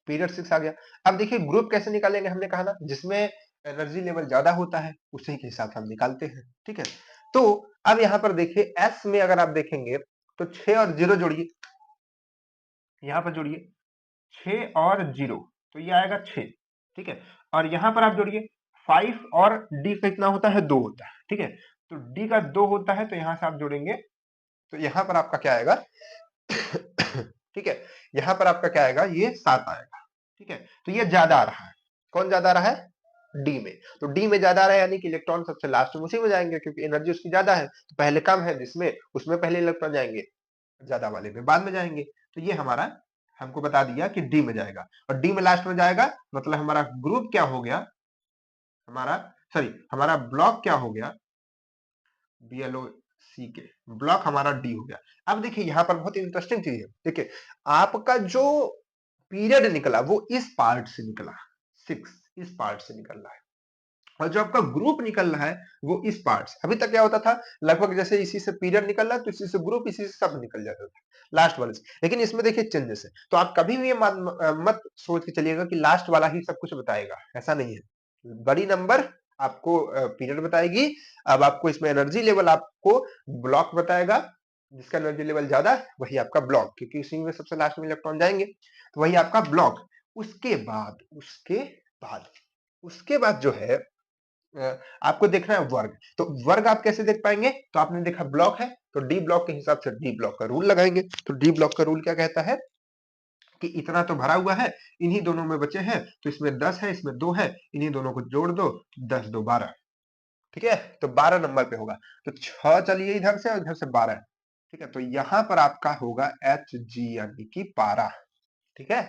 पीरियड 6 आ गया। अब देखिए ग्रुप कैसे निकालेंगे, हमने कहा ना जिसमें एनर्जी लेवल ज्यादा होता है उसी के हिसाब से हम निकालते हैं। ठीक है, तो अब यहाँ पर देखिए एस में अगर आप देखेंगे तो 6 और 0 जोड़िए, यहाँ पर जोड़िए 6 और 0, तो ये आएगा 6। ठीक है, और यहाँ पर आप जोड़िए 5 और डी का कितना होता है, 2 होता है। ठीक है, तो डी का 2 होता है, तो यहाँ से आप जोड़ेंगे तो यहाँ पर आपका क्या आएगा, ठीक है, यहाँ पर आपका क्या आएगा, ये 7 आएगा। ठीक है, तो ये ज्यादा आ रहा है, कौन ज्यादा आ रहा है, डी में। तो डी में ज्यादा आ रहा है यानी कि इलेक्ट्रॉन सबसे लास्ट में उसी में जाएंगे, क्योंकि एनर्जी उसकी ज्यादा है। तो पहले कम है जिसमें, उसमें पहले इलेक्ट्रॉन जाएंगे, ज्यादा वाले में बाद में जाएंगे। तो ये हमारा हमको बता दिया कि डी में जाएगा, और डी में लास्ट में जाएगा, मतलब हमारा ग्रुप क्या हो गया, हमारा सॉरी हमारा ब्लॉक क्या हो गया, बीएलओ सी के ब्लॉक हमारा डी हो गया। अब देखिए यहाँ पर बहुत इंटरेस्टिंग चीज है, देखिए आपका जो पीरियड निकला वो इस पार्ट से निकला, 6 इस पार्ट से निकल रहा है, और जो आपका ग्रुप निकल रहा है वो इस पार्ट से। अभी तक क्या होता था, लगभग जैसे इसी से पीरियड निकल रहा है तो इसी से ग्रुप, इसी से सब निकल जाता था लास्ट वाले से। लेकिन इसमें देखिए चेंजेस है, तो आप कभी भी ये मत सोच के चलिएगा कि लास्ट वाला ही सब कुछ बताएगा, ऐसा नहीं है। बड़ी नंबर आपको पीरियड बताएगी। अब आपको इसमें एनर्जी लेवल आपको ब्लॉक बताएगा, जिसका एनर्जी लेवल ज्यादा वही आपका ब्लॉक, क्योंकि उसी में सबसे लास्ट में इलेक्ट्रॉन जाएंगे, तो वही आपका ब्लॉक। उसके बाद जो है आपको देखना है वर्ग। तो वर्ग आप कैसे देख पाएंगे? तो आपने देखा ब्लॉक है, तो डी ब्लॉक के हिसाब से डी ब्लॉक का रूल लगाएंगे। तो डी ब्लॉक का रूल क्या कहता है कि इतना तो भरा हुआ है, इन्हीं दोनों में बचे हैं, तो इसमें 10 है, इसमें 2 है, इन्हीं दोनों को जोड़ दो, 10 2 12। ठीक है, तो 12 नंबर पे होगा। तो 6 चलिए इधर से और इधर से 12। ठीक है, तो यहां पर आपका होगा एच जी यानी कि पारा। ठीक है,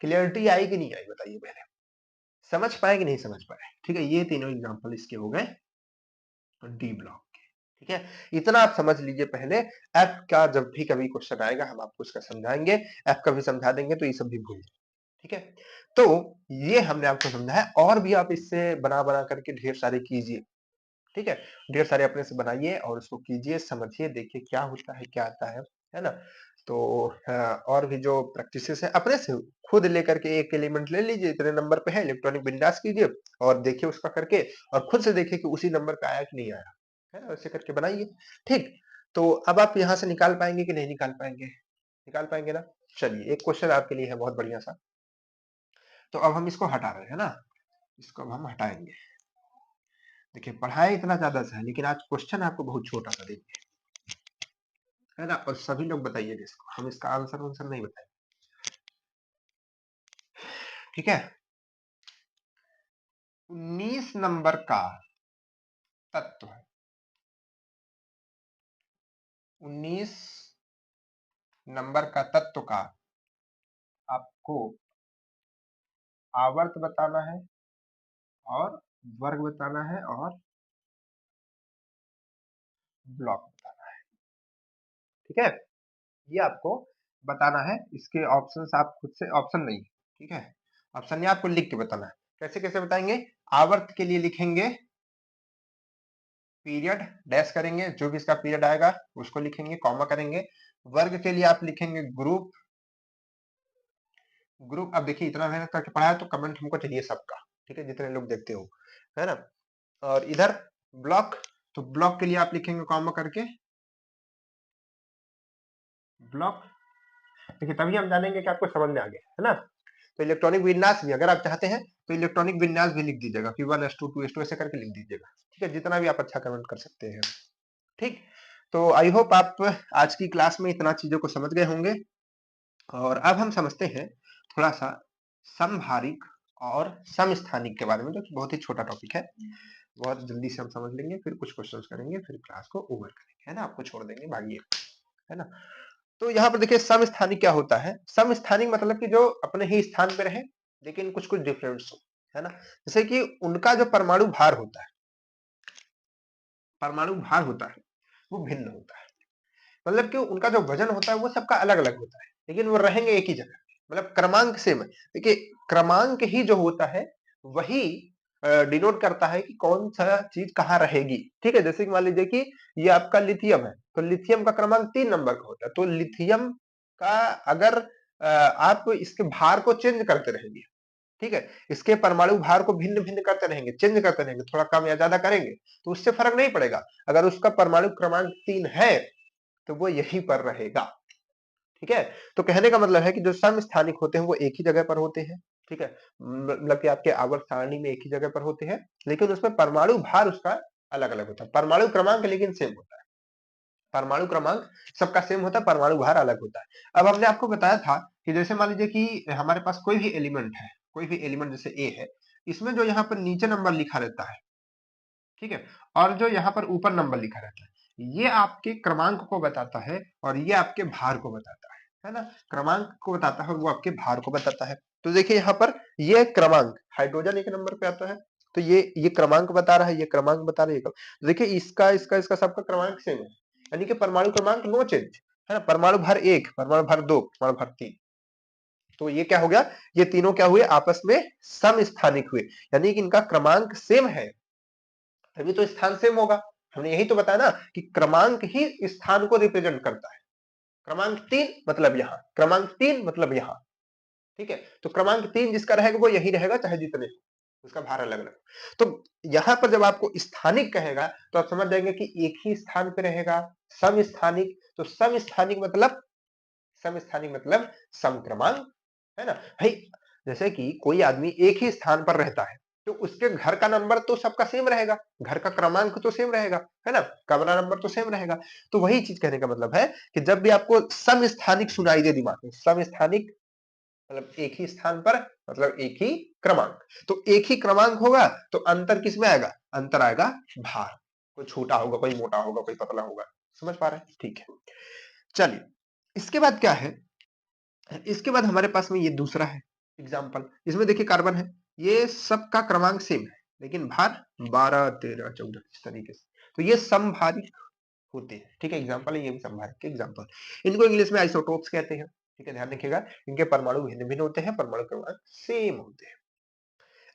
क्लियरिटी आई कि नहीं आई बताइए पहले, समझ पाए कि नहीं समझ पाए? ठीक है, ये तीनों एग्जांपल इसके हो गए डी ब्लॉक के। ठीक है, इतना आप समझ लीजिए पहले। एफ का जब भी कभी क्वेश्चन आएगा हम आपको इसका समझाएंगे, एफ का भी समझा देंगे, तो ये सब भी भूल। ठीक है, तो ये हमने आपको समझाया, और भी आप इससे बना बना करके ढेर सारे कीजिए। ठीक है, ढेर सारे अपने से बनाइए और उसको कीजिए, समझिए, देखिए क्या होता है क्या आता है ना। तो और भी जो प्रैक्टिसेस है अपने से खुद लेकर के एक एलिमेंट ले लीजिए, इतने नंबर पे है, इलेक्ट्रॉनिक विन्यास कीजिए और देखिए उसका करके, और खुद से देखिए कि उसी नंबर पे आया कि नहीं आया, है ना, वैसे करके बनाइए। ठीक, तो अब आप यहाँ से निकाल पाएंगे कि नहीं निकाल पाएंगे? निकाल पाएंगे ना। चलिए एक क्वेश्चन आपके लिए है बहुत बढ़िया सा। तो अब हम इसको हटा रहे हैं ना, इसको अब हम हटाएंगे। देखिए पढ़ाया इतना ज्यादा सा है, लेकिन आज क्वेश्चन आपको बहुत छोटा सा देंगे, है ना, और सभी लोग बताइएगा इसको, हम इसका आंसर नहीं बताएंगे। ठीक है, 19 नंबर का तत्व है, 19 नंबर का तत्व का आपको आवर्त बताना है और वर्ग बताना है और ब्लॉक बताना है। ठीक है, ये आपको बताना है। इसके ऑप्शंस आप खुद से, ऑप्शन नहीं, ठीक है, ऑप्शन नहीं, आपको लिख के बताना है। कैसे कैसे बताएंगे? आवर्त के लिए लिखेंगे पीरियड, डैश करेंगे, जो भी इसका पीरियड आएगा उसको लिखेंगे, कॉमा करेंगे। वर्ग के लिए आप लिखेंगे ग्रुप। ग्रुप, अब देखिए इतना मेहनत करके पढ़ा है तो कमेंट हमको चाहिए सबका, ठीक है, जितने लोग देखते हो, है ना। और इधर ब्लॉक, तो ब्लॉक के लिए आप लिखेंगे कॉमा करके ब्लॉक। देखिए तभी हम जानेंगे कि आपको समझ में आ गया, है ना। तो इलेक्ट्रॉनिक विन्यास भी अगर आप चाहते हैं तो इलेक्ट्रॉनिक विन्यास भी लिख दीजिएगा, Q1 S2 2S2 ऐसे करके लिख दीजिएगा। ठीक है, जितना भी आप अच्छा कमेंट कर सकते हैं। ठीक, तो आई होप आप आज की क्लास में इतना चीजों को समझ गए होंगे। और अब हम समझते हैं थोड़ा सा समभारिक और समस्थानिक के बारे में, जो कि बहुत ही छोटा टॉपिक है, बहुत जल्दी से हम समझ लेंगे, फिर कुछ क्वेश्चंस करेंगे, फिर क्लास को ओवर करेंगे, है ना, आपको छोड़ देंगे, भागिए, है ना। तो यहाँ पर देखिए समस्थानिक क्या होता है? समस्थानिक मतलब कि जो अपने ही स्थान पे रहे, लेकिन कुछ कुछ डिफरेंस हो, है ना। जैसे कि उनका जो परमाणु भार होता है, परमाणु भार होता है वो भिन्न होता है। मतलब कि उनका जो वजन होता है वो सबका अलग अलग होता है, लेकिन वो रहेंगे एक ही जगह, मतलब क्रमांक सेम है। देखिए क्रमांक ही जो होता है वही डिनोट करता है कि कौन सा चीज कहाँ रहेगी। ठीक है, जैसे कि मान लीजिए कि ये आपका लिथियम है, तो लिथियम का क्रमांक 3 नंबर का होता है, तो लिथियम का अगर आप इसके भार को चेंज करते रहेंगे, ठीक है, इसके परमाणु भार को भिन्न भिन्न करते रहेंगे, चेंज करते रहेंगे, थोड़ा कम या ज्यादा करेंगे, तो उससे फर्क नहीं पड़ेगा। अगर उसका परमाणु क्रमांक 3 है तो वो यहीं पर रहेगा। ठीक है, तो कहने का मतलब है कि जो समस्थानिक होते हैं वो एक ही जगह पर होते हैं। ठीक है, मतलब कि आपके आवर्त सारणी में एक ही जगह पर होते हैं, लेकिन उसमें परमाणु भार उसका अलग अलग होता है, परमाणु क्रमांक लेकिन सेम होता है। परमाणु क्रमांक सबका सेम होता है, परमाणु भार अलग होता है। अब हमने आपको बताया था कि जैसे मान लीजिए कि हमारे पास कोई भी एलिमेंट है, कोई भी एलिमेंट जैसे ए है, इसमें जो यहाँ पर नीचे नंबर लिखा रहता है, ठीक है, और जो यहाँ पर ऊपर नंबर लिखा रहता है, ये आपके क्रमांक को बताता है और ये आपके भार को बताता है ना। क्रमांक को बताता है और वो आपके भार को बताता है। तो देखिए यहाँ पर ये क्रमांक, हाइड्रोजन एक नंबर पे आता है, तो ये क्रमांक बता रहा है, ये क्रमांक बता रहा है, तो देखिए इसका इसका इसका सबका क्रमांक सेम है, यानी कि परमाणु क्रमांक नो चेंज, है ना। परमाणु भार 1, परमाणु भार 2, परमाणु भार 3, तो ये क्या हो गया, ये तीनों क्या हुए, आपस में समस्थानिक हुए, यानी कि इनका क्रमांक सेम है, तभी तो स्थान सेम होगा। हमने यही तो बताया ना कि क्रमांक ही स्थान को रिप्रेजेंट करता है। क्रमांक 3 मतलब यहाँ, क्रमांक 3 मतलब यहाँ। ठीक है, तो क्रमांक 3 जिसका रहेगा वो यही रहेगा, चाहे जितने, उसका भार अलग-अलग। तो यहाँ पर जब आपको स्थानिक कहेगा, तो आप समझ जाएँगे कि एक ही स्थान पे रहेगा। समस्थानिक, तो समस्थानिक मतलब समक्रमांक, है ना? भई जैसे कि कोई आदमी एक ही स्थान पर रहता है, तो उसके घर का नंबर तो सबका सेम रहेगा, घर का क्रमांक तो सेम रहेगा, है ना? कमरा नंबर तो सेम रहेगा। तो वही चीज़ कहने का मतलब है कि जब भी आपको समस्थानिक सुनाई दे दिमाग में, समस्थानिक मतलब एक ही स्थान पर, मतलब एक ही क्रमांक। तो एक ही क्रमांक होगा तो अंतर किसमें आएगा? अंतर आएगा भार। कोई छोटा होगा, कोई मोटा होगा, कोई पतला होगा। समझ पा रहे हैं? ठीक है। चलिए, इसके बाद क्या है? इसके बाद हमारे पास में ये दूसरा है एग्जाम्पल। इसमें देखिए कार्बन है, ये सबका क्रमांक सेम है, लेकिन भार 12, 13, 14 इस तरीके से। तो ये समभारिक होते हैं। ठीक है, एग्जाम्पल है, ये भी संभार के एग्जाम्पल। इनको इंग्लिश में आइसोटोप्स कहते हैं। ठीक है, ध्यान रखिएगा, इनके परमाणु भिन्न भिन्न होते हैं, परमाणु क्रमांक सेम होते हैं।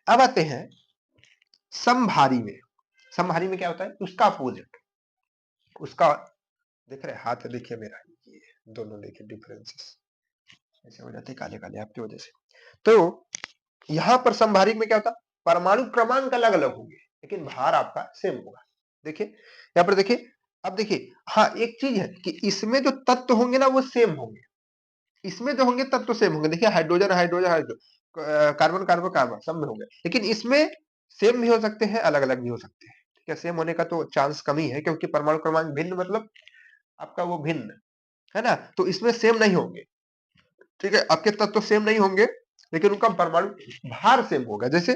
अब आते हैं समभारी में। समभारी में क्या होता है? उसका अपोजिट, उसका, देख रहे हाथ देखिए मेरा, ये दोनों देखिए डिफरेंसेस ऐसे हो जाते काले काले आपकी वजह से। तो यहां पर समभारिक में क्या होता? परमाणु क्रमांक अलग अलग होंगे, लेकिन भार आपका सेम होगा। देखिए यहाँ पर देखिए, अब देखिए, हाँ एक चीज है कि इसमें जो तत्व होंगे ना वो सेम होंगे, इसमें जो होंगे तत्व सेम होंगे। देखिए hydrogen hydrogen hydrogen, carbon carbon carbon सब में होंगे, लेकिन इसमें सेम भी हो सकते हैं, अलग अलग भी हो सकते हैं। ठीक है, सेम होने का तो चांस कम ही है, क्योंकि परमाणु क्रमांक भिन्न मतलब आपका वो भिन्न है ना, तो इसमें सेम नहीं होंगे। ठीक है, आपके तत्व सेम नहीं होंगे, लेकिन उनका परमाणु भार सेम होगा। जैसे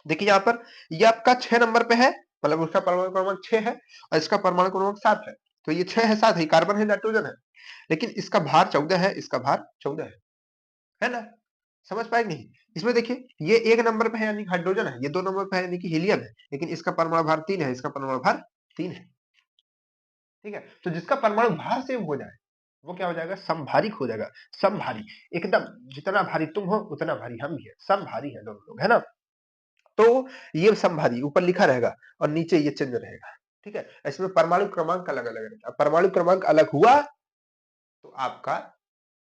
देखिए यहाँ पर, ये आपका 6 नंबर पे है, मतलब उसका परमाणु क्रमांक 6 है और इसका परमाणु क्रमांक 7 है। तो ये 6 है 7 है, कार्बन है नाइट्रोजन है, लेकिन इसका भार 14 है, इसका भार 14 है ना? समझ पाए कि नहीं? इसमें देखिए, ये 1 नंबर पे है यानी हाइड्रोजन है, ये 2 नंबर पे है यानी कि हीलियम है, लेकिन इसका परमाणु भार 3 है, इसका परमाणु भार 3 है। ठीक है, तो जिसका परमाणु भार सेम हो जाए वो क्या हो जाएगा? समभारिक हो जाएगा। समभारी, एकदम जितना भारी तुम हो उतना भारी हम भी है, समभारी है दोनों लोग, है ना? तो ये समभारी ऊपर लिखा रहेगा और नीचे ये चिन्ह रहेगा। ठीक है, इसमें परमाणु क्रमांक अलग अलग रहेगा। परमाणु क्रमांक अलग हुआ तो आपका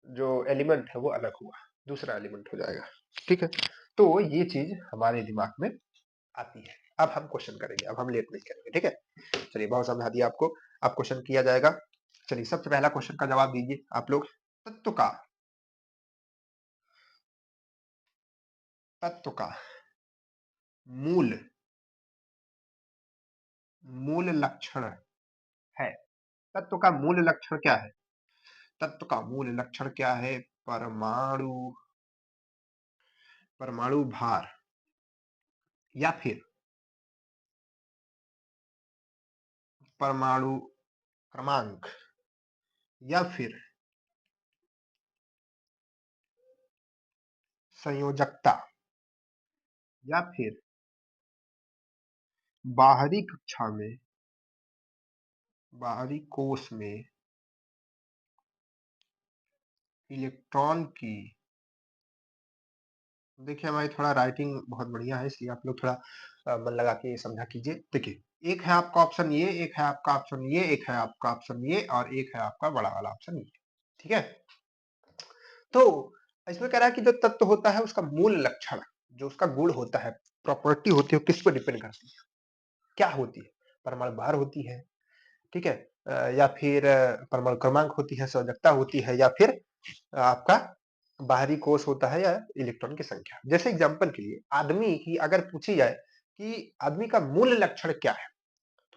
जो एलिमेंट है वो अलग हुआ, दूसरा एलिमेंट हो जाएगा। ठीक है, तो ये चीज हमारे दिमाग में आती है। अब हम क्वेश्चन करेंगे, अब हम लेट नहीं करेंगे। ठीक है, चलिए बहुत समझा दिया आपको, अब क्वेश्चन किया जाएगा। चलिए सबसे पहला क्वेश्चन का जवाब दीजिए आप लोग। तत्व का तत्व का मूल मूल लक्षण है। तत्व का मूल लक्षण क्या है? तत्व का मूल लक्षण क्या है? परमाणु परमाणु भार, या फिर परमाणु क्रमांक, या फिर संयोजकता, या फिर बाहरी कक्षा में, बाहरी कोश में इलेक्ट्रॉन की। देखिए हमारी थोड़ा राइटिंग बहुत बढ़िया है, इसलिए आप लोग थोड़ा मन लगा के समझा कीजिए। देखिए एक है आपका ऑप्शन ये, एक है आपका ऑप्शन ये, एक है आपका ऑप्शन ये, और एक है आपका बड़ा वाला ऑप्शन ये। ठीक है, तो इसमें कह रहा है कि जो तत्व होता है उसका मूल लक्षण, जो उसका गुण होता है, प्रॉपर्टी होती है, वो किस पर डिपेंड करती है? क्या होती है? परमाणु भार होती है, ठीक है, या फिर परमाणु क्रमांक होती है, संयोजकता होती है, या फिर आपका बाहरी कोश होता है, या इलेक्ट्रॉन की संख्या। जैसे एग्जांपल के लिए आदमी की अगर पूछी जाए कि आदमी का मूल लक्षण क्या है,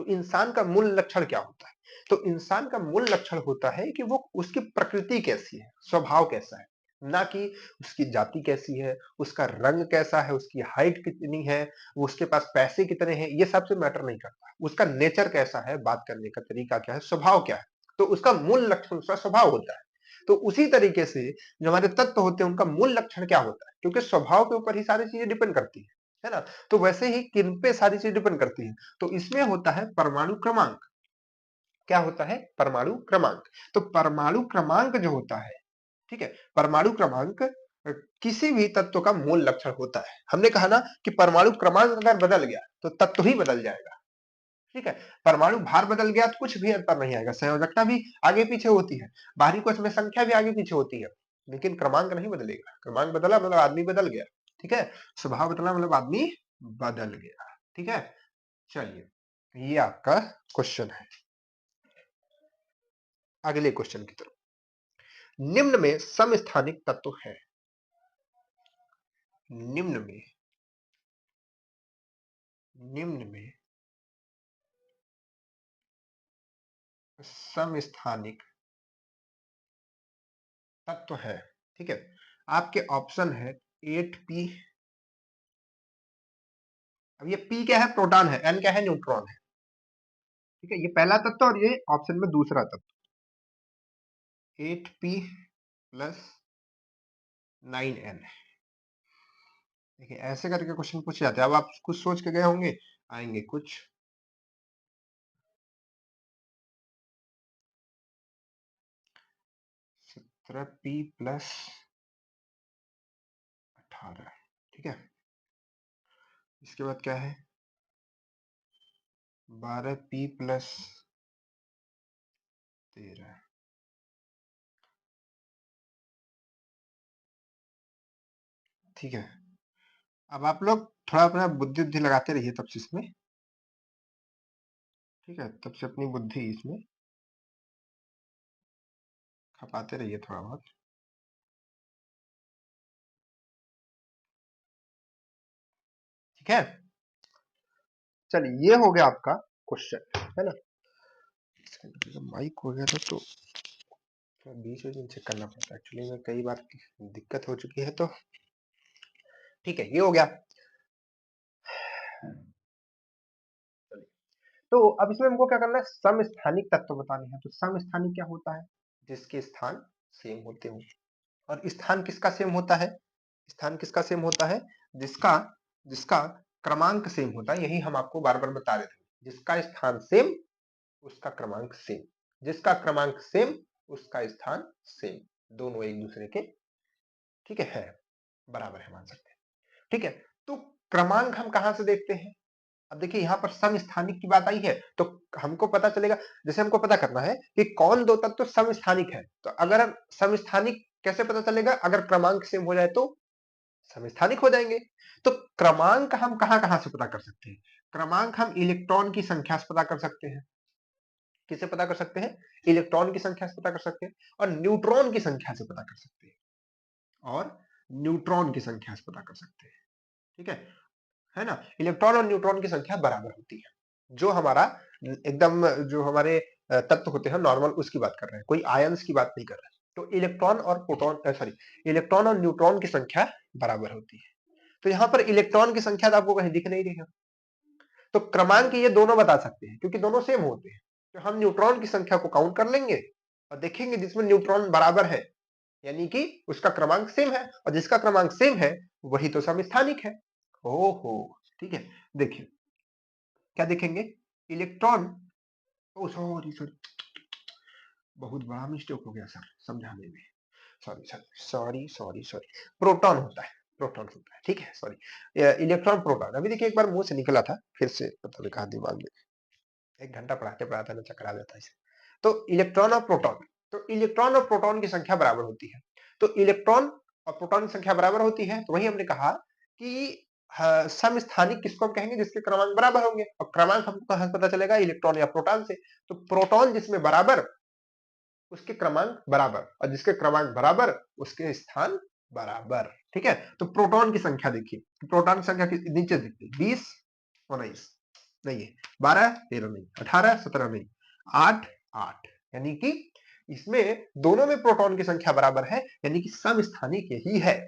तो इंसान का मूल लक्षण क्या होता है? तो इंसान का मूल लक्षण होता है कि वो उसकी प्रकृति कैसी है, स्वभाव कैसा है, ना कि उसकी जाति कैसी है, उसका रंग कैसा है, उसकी हाइट कितनी है, वो उसके पास पैसे कितने हैं, ये सबसे मैटर नहीं करता। उसका नेचर कैसा है, बात करने का तरीका क्या है, स्वभाव क्या है, तो उसका मूल लक्षण उसका स्वभाव होता है। तो उसी तरीके से जो हमारे तत्व होते हैं उनका मूल लक्षण क्या होता है, क्योंकि स्वभाव के ऊपर ही सारी चीजें डिपेंड करती है ना? तो वैसे ही किन पे सारी चीजें डिपेंड करती है? तो इसमें होता है परमाणु क्रमांक। क्या होता है? परमाणु क्रमांक। तो परमाणु क्रमांक जो होता है, ठीक है, परमाणु क्रमांक किसी भी तत्व का मूल लक्षण होता है। हमने कहा ना कि परमाणु क्रमांक अगर बदल गया तो तत्व ही बदल जाएगा। ठीक है, परमाणु भार बदल गया तो कुछ भी अंतर नहीं आएगा, संयोजकता भी आगे पीछे होती है, बाहरी कोश में संख्या भी आगे पीछे होती है, लेकिन क्रमांक नहीं बदलेगा। क्रमांक बदला मतलब आदमी बदल गया। ठीक है, स्वभाव बदला मतलब आदमी बदल गया। ठीक है, चलिए ये आपका क्वेश्चन है। अगले क्वेश्चन की तरफ, निम्न में समस्थानिक तत्व है। निम्न में निम्न में समस्थानिक तत्व है। ठीक है, आपके ऑप्शन है 8p। अब ये p क्या है? प्रोटॉन है। n क्या है? न्यूट्रॉन है। ठीक है, ये पहला तत्व और ये ऑप्शन में दूसरा तत्व। 8p plus 9n। देखिए ऐसे करके क्वेश्चन पूछे जाते हैं। अब आप कुछ सोच के गए होंगे, आएंगे कुछ। सत्रह p प्लस 18। ठीक है, इसके बाद क्या है? 12p plus 13। ठीक है, अब आप लोग थोड़ा अपना बुद्धि बुद्धि लगाते रहिए तब से इसमें। ठीक है, तब से अपनी बुद्धि इसमें खपाते रहिए थोड़ा बहुत। ठीक है, चलिए ये हो गया आपका क्वेश्चन, है ना। माइक हो गया था तो बीच में चेक करना पड़ता है एक्चुअली में, कई बार दिक्कत हो चुकी है। तो ठीक है, ये हो गया। तो अब इसमें हमको क्या करना है? समस्थानिक तत्व बताने हैं। तो समस्थानिक क्या होता है? जिसके स्थान सेम होते हो। और स्थान किसका सेम होता है? स्थान किसका सेम होता है? जिसका जिसका क्रमांक सेम होता है। यही हम आपको बार बार बता रहे थे, जिसका स्थान सेम उसका क्रमांक सेम, जिसका क्रमांक सेम उसका स्थान सेम, दोनों एक दूसरे के ठीक है बराबर है, मान सकते हैं। ठीक है, तो क्रमांक हम कहां से देखते हैं? अब देखिए यहाँ पर समस्थानिक की बात आई है तो हमको पता चलेगा, जैसे हमको पता करना है कि कौन दो तत्व समस्थानिक है। तो अगर समस्थानिक कैसे पता चलेगा? अगर क्रमांक सेम हो जाए तो समस्थानिक हो जाएंगे। तो क्रमांक हम कहां कहां से पता कर सकते हैं? क्रमांक हम इलेक्ट्रॉन की संख्या से पता कर सकते हैं। किसे पता कर सकते हैं? इलेक्ट्रॉन की संख्या से पता कर सकते हैं, और न्यूट्रॉन की संख्या से पता कर सकते हैं, और न्यूट्रॉन की संख्या से पता कर सकते हैं। ठीक है ना। इलेक्ट्रॉन और न्यूट्रॉन की संख्या बराबर होती है। जो हमारा एकदम जो हमारे तत्व होते हैं नॉर्मल, उसकी बात कर रहे हैं, कोई आयंस की बात नहीं कर रहे हैं। तो इलेक्ट्रॉन और प्रोटॉन सॉरी इलेक्ट्रॉन और न्यूट्रॉन की संख्या बराबर होती है। तो यहाँ पर इलेक्ट्रॉन की संख्या तो आपको कहीं दिख नहीं रही है। तो क्रमांक ये दोनों बता सकते हैं क्योंकि दोनों सेम होते हैं। तो हम न्यूट्रॉन की संख्या को काउंट कर लेंगे और देखेंगे जिसमें न्यूट्रॉन बराबर है यानी कि उसका क्रमांक सेम है, और जिसका क्रमांक सेम है वही तो समस्थानिक है। ओहो, ठीक है। देखिए क्या देखेंगे? इलेक्ट्रॉन, ओ सॉरी सॉरी, बहुत बड़ा मिस्टेक हो गया सर समझाने में। Sorry sorry sorry sorry sorry, proton होता है, प्रोटॉन होता है। ठीक है, सॉरी इलेक्ट्रॉन प्रोटॉन। अभी देखिए एक बार मुंह से निकला था, फिर से पता नहीं कहा दिमाग में, एक घंटा पढ़ाते पढ़ाते ना चक्कर आ जाता है इसे। तो इलेक्ट्रॉन और प्रोटॉन, तो इलेक्ट्रॉन और प्रोटॉन की संख्या बराबर होती है। तो इलेक्ट्रॉन और प्रोटॉन की संख्या बराबर होती है, तो वही हमने कहा कि समस्थानिक किसको हम कहेंगे? जिसके क्रमांक बराबर होंगे। और क्रमांक हमको कहां से पता चलेगा? इलेक्ट्रॉन या प्रोटॉन से। तो प्रोटॉन जिसमें बराबर उसके क्रमांक बराबर, और जिसके क्रमांक बराबर उसके स्थान बराबर। ठीक है, तो प्रोटॉन की संख्या देखिए, प्रोटॉन की संख्या नीचे देखिए, 20 19 नहीं है, 12 13 नहीं, 18 17 नहीं, 8 8, यानी कि इसमें दोनों में प्रोटॉन की संख्या बराबर है, यानी कि समस्थानिक यही है।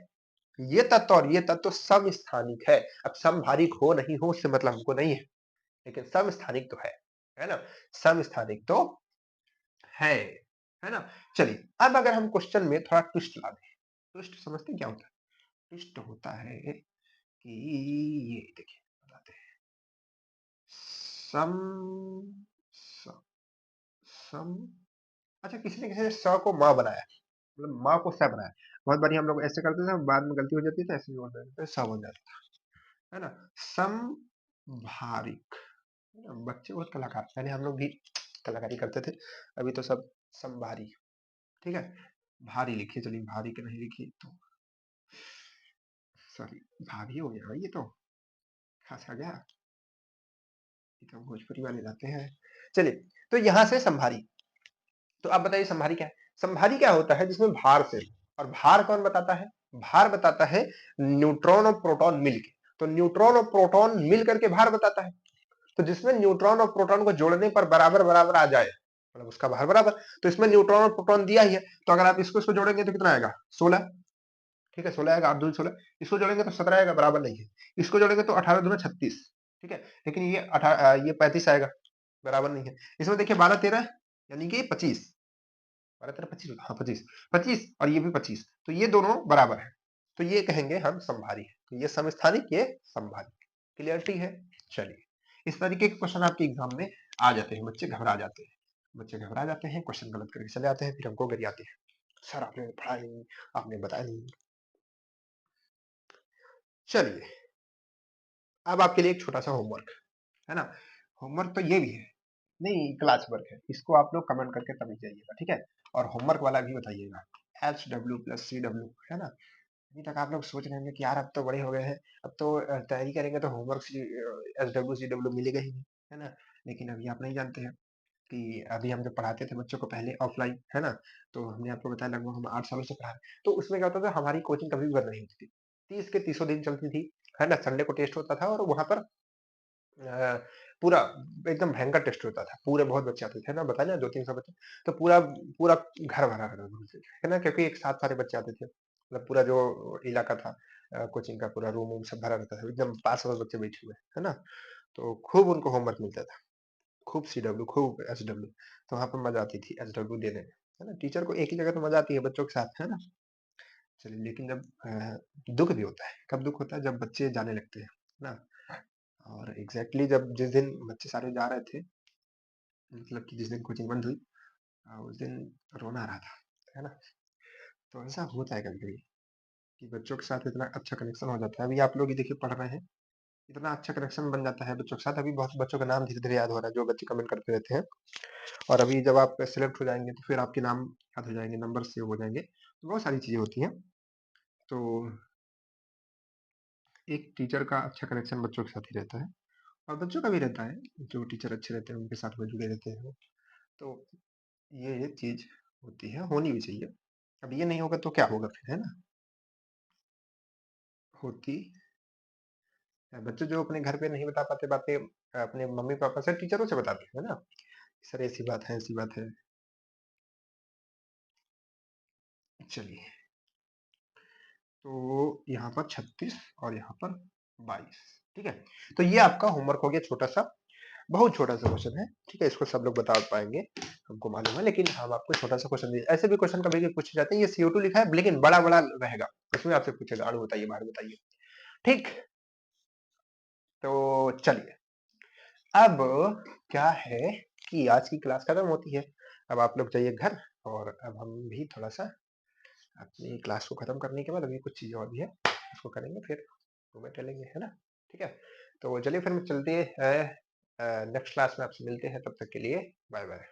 ये तत्व और ये तत्व समस्थानिक है। अब समभारिक हो नहीं हो उससे मतलब हमको नहीं है, लेकिन समस्थानिक तो है ना। समस्थानिक तो है ना। चलिए अब अगर हम क्वेश्चन में थोड़ा ट्विस्ट ला दें, ट्विस्ट समझते हैं क्या होता है? ट्विस्ट होता है कि ये देखिए बताते हैं, सम सम, सम अच्छा, किसी ने स को म बनाया, मतलब माँ को स बनाया। बहुत बारी हम लोग ऐसे करते थे, बाद में गलती हो जाती है तो ऐसे बोल देते स बन जाता है ना। समभारिक, बच्चे बहुत कलाकार, पहले हम लोग भी कलाकारी करते थे, अभी तो सब समभारी। ठीक है, भारी लिखिए, चलिए भारी के नहीं लिखिए तो सॉरी, भाभी हो गया ये तो, खास आ गया। ये तो भोजपुरी वाले जाते हैं। चलिए, तो यहाँ से संभारी। तो आप बताइए संभारी क्या है? संभारी क्या होता है? जिसमें भार से, और भार कौन बताता है? भार बताता है न्यूट्रॉन और प्रोटॉन मिलके। तो न्यूट्रॉन और प्रोटॉन मिल करके भार बताता है। तो जिसमें न्यूट्रॉन और प्रोटॉन को जोड़ने पर बराबर बराबर आ जाए, मतलब उसका भार बराबर। तो इसमें न्यूट्रॉन और प्रोटॉन दिया ही है, तो अगर आप इसको जोड़ेंगे तो कितना आएगा? 16। ठीक है, 16 आएगा, 8 दूनी 16। इसको जोड़ेंगे तो 17 आएगा, बराबर नहीं है। इसको जोड़ेंगे तो 18 दूना 36। ठीक है, लेकिन ये 35 आएगा, बराबर नहीं है। इसमें देखिए 12 13 यानी कि 25, 12 13 25, हाँ 25, 25 और ये भी 25, तो ये दोनों बराबर है। तो ये कहेंगे हम समभारी है। तो ये समस्थानिक, ये समभारी। क्लियरिटी है? चलिए, इस तरीके के क्वेश्चन आपके एग्जाम में आ जाते हैं, बच्चे घबरा जाते हैं। बच्चे घबरा जाते हैं, क्वेश्चन गलत करके चले जाते हैं, फिर हमको गरियाते हैं, सर आपने पढ़ाया नहीं, आपने बताया नहीं। चलिए, अब आपके लिए एक छोटा सा होमवर्क है ना। होमवर्क तो ये भी है, नहीं क्लास वर्क है, इसको आप लोग कमेंट करके तभी जाइएगा, ठीक है। और होमवर्क वाला भी बताइएगा, HW+CW है ना। अभी तक आप लोग सोच रहे होंगे कि यार अब तो बड़े हो गए हैं, अब तो तैयारी करेंगे तो होमवर्क HW CW मिलेगा ही नहीं, है ना। लेकिन अभी आप नहीं जानते हैं कि अभी हम जब पढ़ाते थे बच्चों को पहले ऑफलाइन, है ना, तो हमने आपको बताया लगभग हम 8 सालों से पढ़ा रहे हैं। तो उसमें क्या होता था, हमारी कोचिंग कभी भी बंद नहीं होती थी, 30 के 30 दिन चलती थी, है ना। संडे को टेस्ट होता था और वहां पर पूरा एकदम भयंकर टेस्ट होता था, पूरे बहुत बच्चे आते थे ना, बताया ना 200-300 बच्चे। तो पूरा पूरा घर भरा रहता था, है ना, क्योंकि एक साथ सारे बच्चे आते थे, मतलब पूरा जो इलाका था कोचिंग का, पूरा रूम वूम सब भरा रहता था, एकदम पास पास बच्चे बैठे हुए, है ना। तो खूब उनको होमवर्क मिलता था, खूब CW, खूब SW। तो वहाँ पर मजा आती थी SW देने में, है ना। टीचर को एक ही जगह तो मजा आती है बच्चों के साथ, है ना। चलिए, लेकिन जब दुख भी होता है, कब दुख होता है? जब बच्चे जाने लगते हैं ना। और एग्जैक्टली जब जिस दिन बच्चे सारे जा रहे थे, मतलब कि जिस दिन कोचिंग बंद हुई, उस दिन रोना आ रहा था, है ना। तो ऐसा होता है कभी कभी कि बच्चों के साथ इतना अच्छा कनेक्शन हो जाता है। अभी आप लोग ही देखिए पढ़ रहे हैं, इतना अच्छा कनेक्शन बन जाता है बच्चों के साथ। अभी बहुत बच्चों का नाम धीरे धीरे याद हो रहा है, जो बच्चे कमेंट करते रहते हैं। और अभी जब आप सिलेक्ट हो जाएंगे तो फिर आपके नाम याद हो जाएंगे, नंबर सेव हो जाएंगे, तो बहुत सारी चीजें होती हैं। तो एक टीचर का अच्छा कनेक्शन बच्चों के साथ ही रहता है, और बच्चों का भी रहता है, जो टीचर अच्छे रहते हैं उनके साथ में जुड़े रहते हैं। तो ये चीज होती है, होनी भी चाहिए। अब ये नहीं होगा तो क्या होगा फिर, है ना। होती है, बच्चे जो अपने घर पे नहीं बता पाते बातें अपने मम्मी पापा से, टीचरों से बताते हैं ना। सर ऐसी बात है, ऐसी बात है। चलिए, तो यहाँ पर 36 और यहाँ पर 22, ठीक है। तो ये आपका होमवर्क हो गया, छोटा सा, बहुत छोटा सा क्वेश्चन है, ठीक है। इसको सब लोग बता पाएंगे, हमको मालूम है, लेकिन हम आपको छोटा सा क्वेश्चन दिए। ऐसे भी क्वेश्चन कभी कभी पूछे जाते हैं, ये CO2 लिखा है लेकिन बड़ा बड़ा रहेगा, उसमें आपसे पूछेगा अणु बताइए, बाहर बताइए, ठीक। तो चलिए, अब क्या है कि आज की क्लास खत्म होती है, अब आप लोग जाइए घर। और अब हम भी थोड़ा सा अपनी क्लास को खत्म करने के बाद अभी कुछ चीजें और भी है, उसको करेंगे, फिर घूमे टहलेंगे, है ना। ठीक है, तो चलिए फिर चलते हैं, नेक्स्ट क्लास में आपसे मिलते हैं, तब तक के लिए बाय बाय।